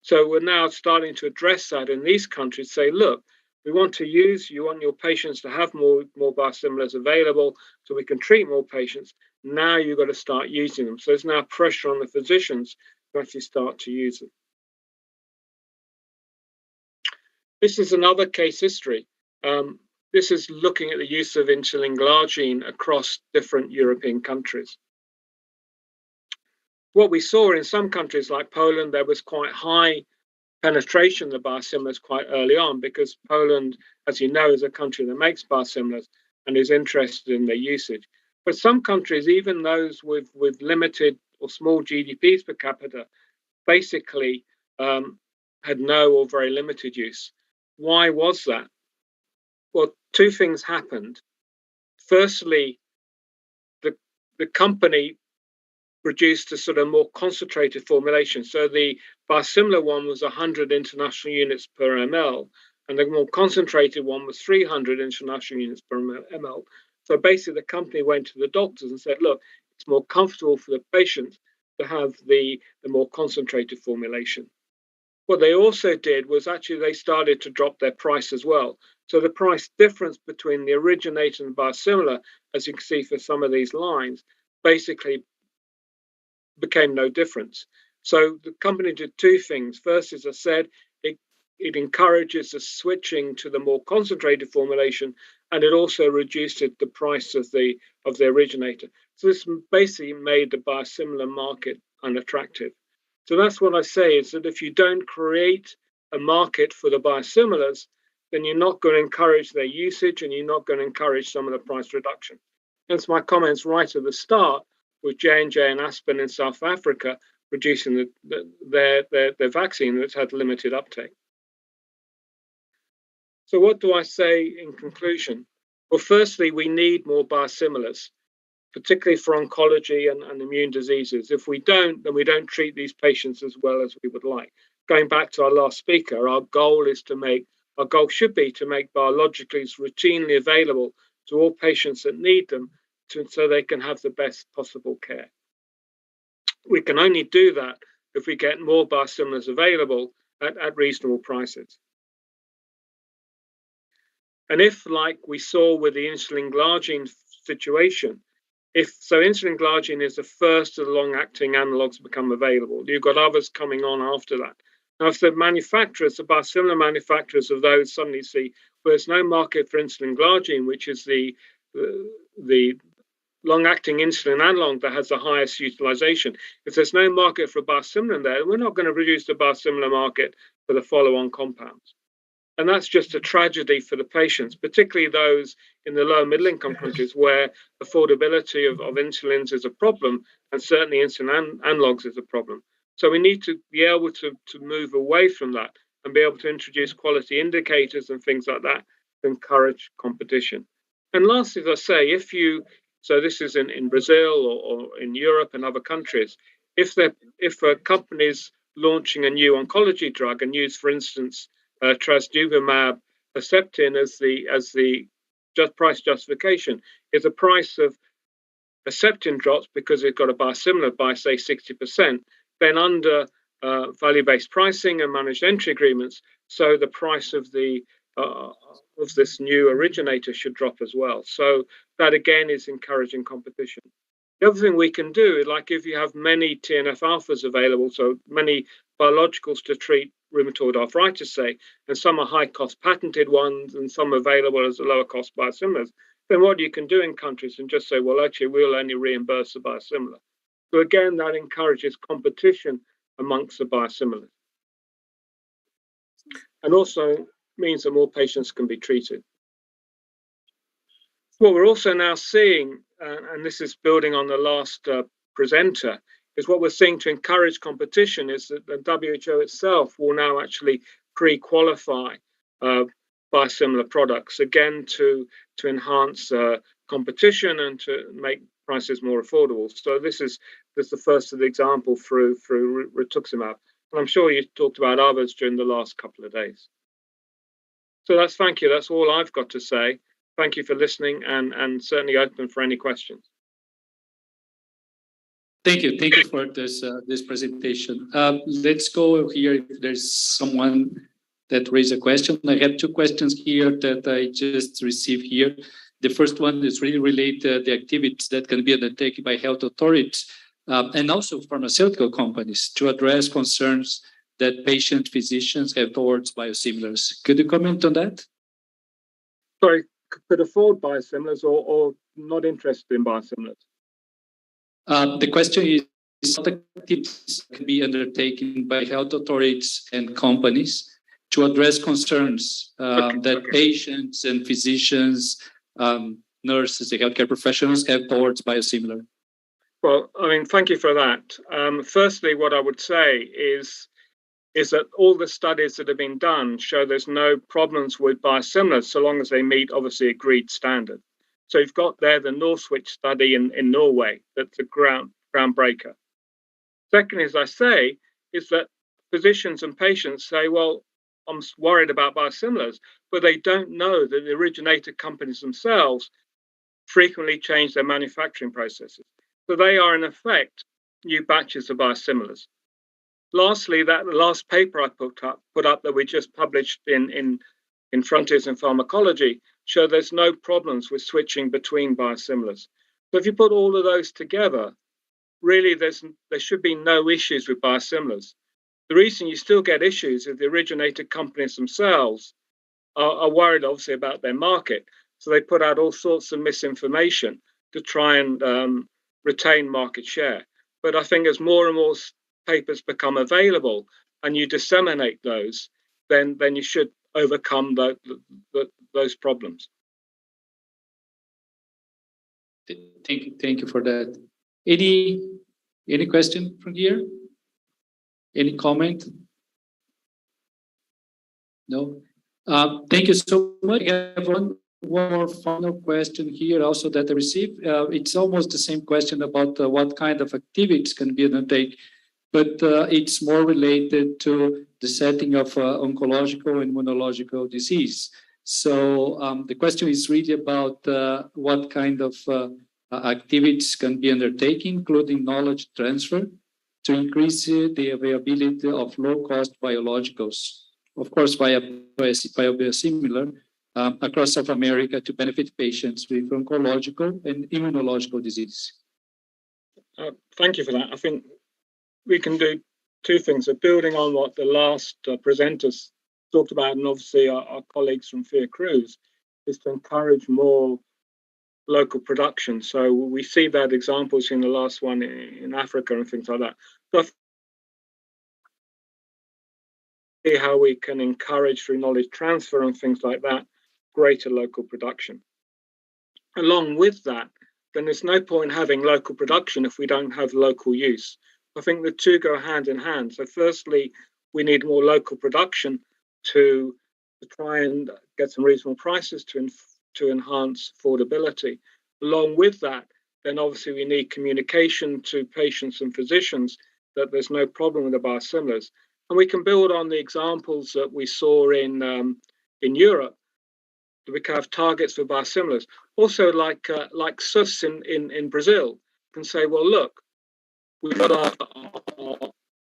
So we're now starting to address that in these countries, say, look, you want your patients to have more biosimilars available so we can treat more patients. Now you've got to start using them. So there's now pressure on the physicians to actually start to use them. This is another case history. This is looking at the use of insulin glargine across different European countries. What we saw in some countries like Poland, there was quite high penetration of the biosimilars quite early on, because Poland, as you know, is a country that makes biosimilars and is interested in their usage. But some countries, even those with limited or small GDPs per capita, basically had no or very limited use. Why was that? Well, 2 things happened. Firstly, the company produced a sort of more concentrated formulation. So the biosimilar one was 100 international units per ml, and the more concentrated one was 300 international units per ml. So basically, the company went to the doctors and said, look, it's more comfortable for the patient to have the more concentrated formulation. What they also did was actually they started to drop their price as well. So the price difference between the originator and the biosimilar, as you can see for some of these lines, basically became no difference. So the company did two things. First, as I said, it encourages the switching to the more concentrated formulation, and it also reduced the price of the originator. So this basically made the biosimilar market unattractive. So that's what I say, is that if you don't create a market for the biosimilars, then you're not going to encourage their usage, and you're not going to encourage some of the price reduction. Hence my comments right at the start with J&J and Aspen in South Africa producing their vaccine that's had limited uptake. So what do I say in conclusion? Well, firstly, we need more biosimilars, particularly for oncology and immune diseases. If we don't, then we don't treat these patients as well as we would like. Going back to our last speaker, our goal should be to make biologicals routinely available to all patients that need them, so they can have the best possible care. We can only do that if we get more biosimilars available at reasonable prices. And if, like we saw with the insulin glargine situation, insulin glargine is the first of the long-acting analogs to become available. You've got others coming on after that. Now, if the biosimilar manufacturers of those suddenly see, well, there's no market for insulin glargine, which is the long-acting insulin analog that has the highest utilization. If there's no market for biosimilar there, we're not going to produce the biosimilar market for the follow-on compounds. And that's just a tragedy for the patients, particularly those in the low middle income countries where affordability of insulins is a problem, and certainly insulin analogs is a problem. So we need to be able to move away from that and be able to introduce quality indicators and things like that to encourage competition. And lastly, as I say, so this is in Brazil or in Europe and other countries, if a company is launching a new oncology drug and use, for instance, trastuzumab Herceptin as the price justification, if the price of Herceptin drops because it got a biosimilar by say 60%, then under value-based pricing and managed entry agreements, so the price of this new originator should drop as well. So that again is encouraging competition. The other thing we can do is, like, if you have many TNF alphas available, so many biologicals to treat rheumatoid arthritis, say, and some are high-cost patented ones and some available as a lower-cost biosimilars, then what you can do in countries and just say, well, actually, we'll only reimburse the biosimilar. So again, that encourages competition amongst the biosimilars. And also means that more patients can be treated. What we're also now seeing, and this is building on the last presenter, is what we're seeing to encourage competition is that the WHO itself will now actually pre-qualify biosimilar products, again, to enhance competition and to make prices more affordable. So this is the first of the example through rituximab. And I'm sure you talked about others during the last couple of days. So thank you. That's all I've got to say. Thank you for listening, and certainly open for any questions. Thank you for this presentation. Let's go here if there's someone that raised a question. I have two questions here that I just received here. The first one is really related to the activities that can be undertaken by health authorities and also pharmaceutical companies to address concerns that patient physicians have towards biosimilars. Could you comment on that? Sorry, could afford biosimilars or not interested in biosimilars? The question is what activities can be undertaken by health authorities and companies to address concerns that patients and physicians, nurses, and healthcare professionals have towards biosimilar? Well, I mean, thank you for that. Firstly, what I would say is that all the studies that have been done show there's no problems with biosimilars so long as they meet, obviously, agreed standards. So you've got there the Northwich study in Norway, that's the groundbreaker. Second, as I say, is that physicians and patients say, well, I'm worried about biosimilars, but they don't know that the originator companies themselves frequently change their manufacturing processes. So they are, in effect, new batches of biosimilars. Lastly, that the last paper I put up that we just published in Frontiers in Pharmacology show there's no problems with switching between biosimilars. So if you put all of those together, really there should be no issues with biosimilars. The reason you still get issues is the originator companies themselves are worried, obviously, about their market. So they put out all sorts of misinformation to try and retain market share. But I think as more and more papers become available and you disseminate those, then you should overcome those problems. Thank you for that. Any question from here? Any comment? No. Thank you so much. I have one more final question here also that I received. It's almost the same question about what kind of activities can be undertaken, but it's more related to the setting of oncological and immunological disease. So the question is really about what kind of activities can be undertaken, including knowledge transfer, to increase the availability of low-cost biologicals, of course, via biosimilar, across South America to benefit patients with oncological and immunological disease. Thank you for that. I think we can do two things. So building on what the last presenters talked about, and obviously our colleagues from Fiocruz, is to encourage more local production. So we see that examples in the last one in Africa and things like that. So see how we can encourage through knowledge transfer and things like that, greater local production. Along with that, then there's no point having local production if we don't have local use. I think the two go hand in hand. So firstly, we need more local production to try and get some reasonable prices to enhance affordability. Along with that, then obviously we need communication to patients and physicians that there's no problem with the biosimilars. And we can build on the examples that we saw in Europe, that we can have targets for biosimilars. Also, like SUS in Brazil, can say, well, look, we've got our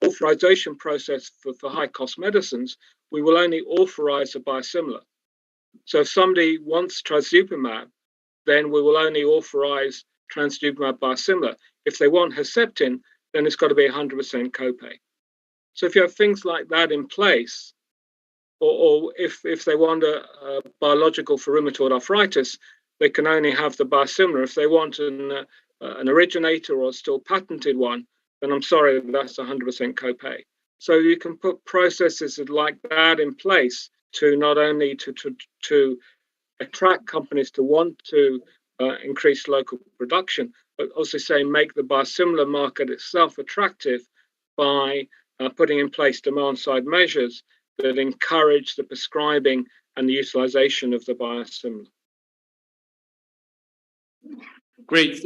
authorization process for high-cost medicines. We will only authorize a biosimilar. So if somebody wants trastuzumab, then we will only authorize trastuzumab biosimilar. If they want Herceptin, then it's got to be 100% copay. So if you have things like that in place, or if they want a biological for rheumatoid arthritis, they can only have the biosimilar. If they want an originator or still patented one, then I'm sorry, that's 100% copay. So you can put processes like that in place to not only to attract companies to want to increase local production, but also say make the biosimilar market itself attractive by putting in place demand-side measures that encourage the prescribing and the utilization of the biosimilar. Great.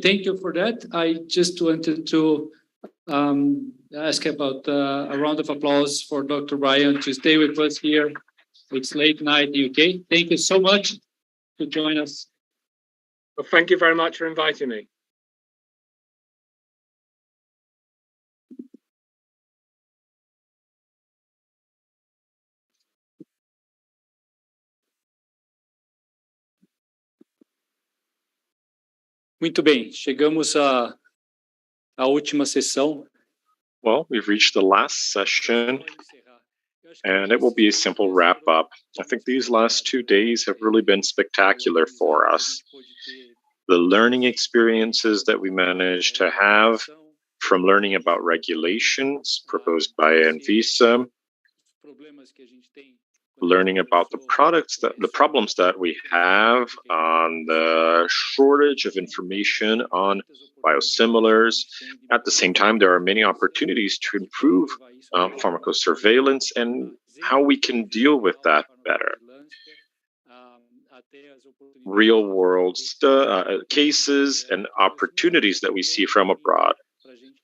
Thank you for that. I just wanted to ask about a round of applause for Dr. Ryan to stay with us here. It's late night UK. Thank you so much to join us. Well, thank you very much for inviting me. Muito bem, chegamos à última sessão. Well, we've reached the last session, and it will be a simple wrap up. I think these last 2 days have really been spectacular for us. The learning experiences that we managed to have from learning about regulations proposed by Anvisa, learning about the problems that we have on the shortage of information on biosimilars. At the same time, there are many opportunities to improve pharmacosurveillance and how we can deal with that better. real world cases and opportunities that we see from abroad,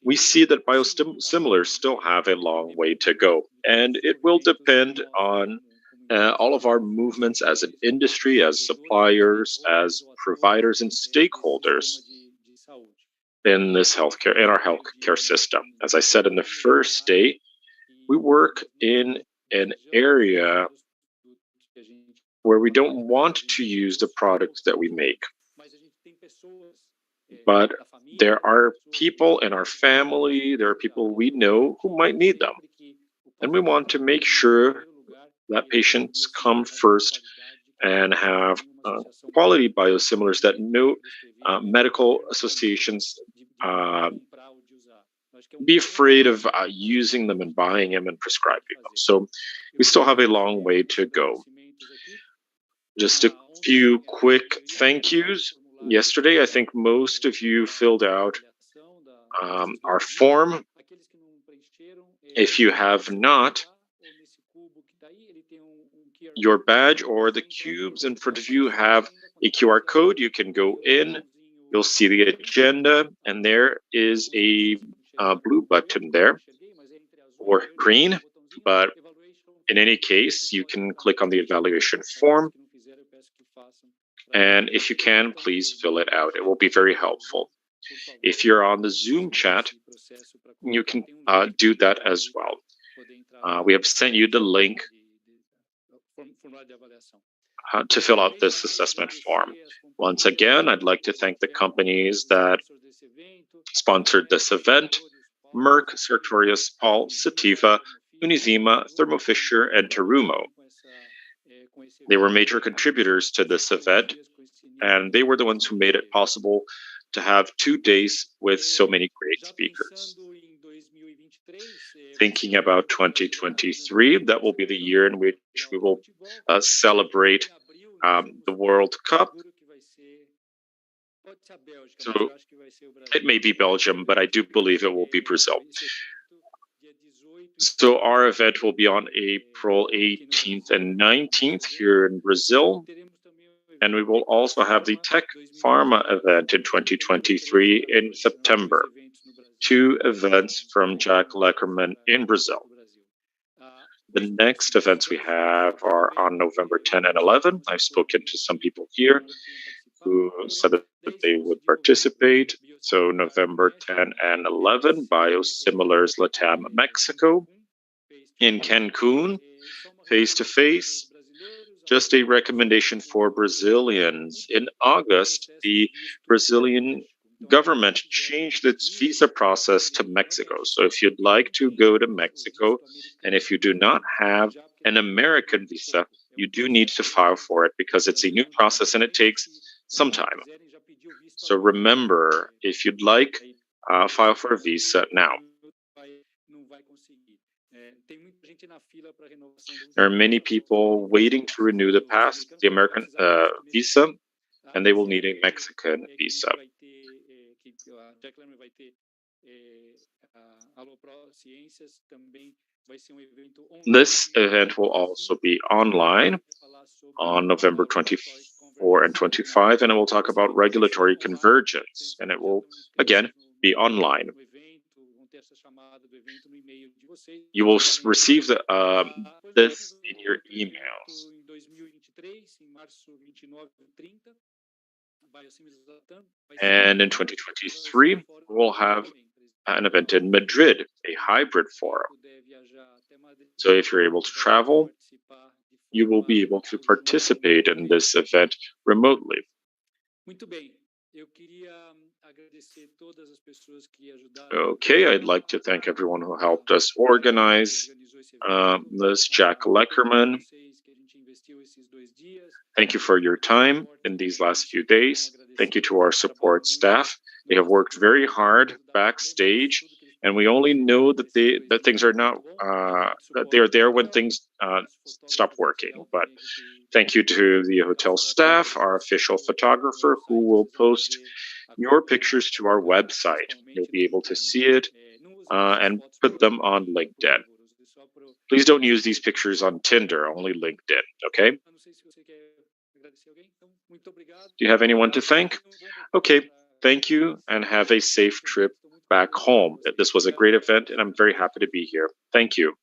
we see that biosimilars still have a long way to go. And it will depend on all of our movements as an industry, as suppliers, as providers and stakeholders in this healthcare, in our healthcare system. As I said in the first day, we work in an area where we don't want to use the products that we make. But there are people in our family, there are people we know who might need them. And we want to make sure that patients come first and have quality biosimilars that no medical associations be afraid of using them and buying them and prescribing them. So we still have a long way to go. Just a few quick thank yous. Yesterday, I think most of you filled out our form. If you have not, your badge or the cubes in front of you have a QR code. You can go in, you'll see the agenda, and there is a blue button there, or green, but in any case, you can click on the evaluation form. And if you can, please fill it out. It will be very helpful. If you're on the Zoom chat, you can do that as well. We have sent you the link to fill out this assessment form. Once again, I'd like to thank the companies that sponsored this event: Merck, Sartorius, Paul, Sativa, Unizima, Thermo Fisher, and Terumo. They were major contributors to this event, and they were the ones who made it possible to have 2 days with so many great speakers. Thinking about 2023, that will be the year in which we will celebrate the World Cup. So it may be Belgium, but I do believe it will be Brazil. So our event will be on April 18th and 19th here in Brazil. And we will also have the Tech Pharma event in 2023 in September. 2 events from Jack Leckerman in Brazil. The next events we have are on November 10 and 11. I've spoken to some people here who said that they would participate. So November 10 and 11, Biosimilars Latam Mexico. In Cancun, face-to-face. Just a recommendation for Brazilians. In August, the Brazilian government changed its visa process to Mexico. So if you'd like to go to Mexico, and if you do not have an American visa, you do need to file for it because it's a new process and it takes some time. So remember, if you'd like, file for a visa now. There are many people waiting to renew the American visa, and they will need a Mexican visa. This event will also be online on November 24 and 25, and it will talk about regulatory convergence, and it will, again, be online. You will receive this in your emails. And in 2023, we'll have an event in Madrid, a hybrid forum. So if you're able to travel, you will be able to participate in this event remotely. Okay, I'd like to thank everyone who helped us organize this. Jack Leckerman, thank you for your time in these last few days. Thank you to our support staff. They have worked very hard backstage, and we only know that things are not that they are there when things stop working. But thank you to the hotel staff, our official photographer, who will post your pictures to our website. You'll be able to see it and put them on LinkedIn. Please don't use these pictures on Tinder, only LinkedIn, okay? Do you have anyone to thank? Okay, thank you and have a safe trip back home. This was a great event and I'm very happy to be here. Thank you.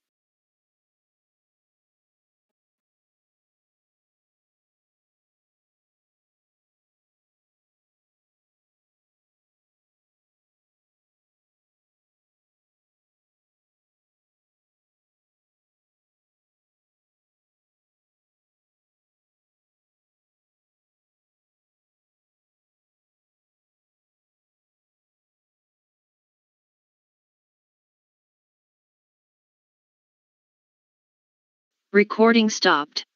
Recording stopped.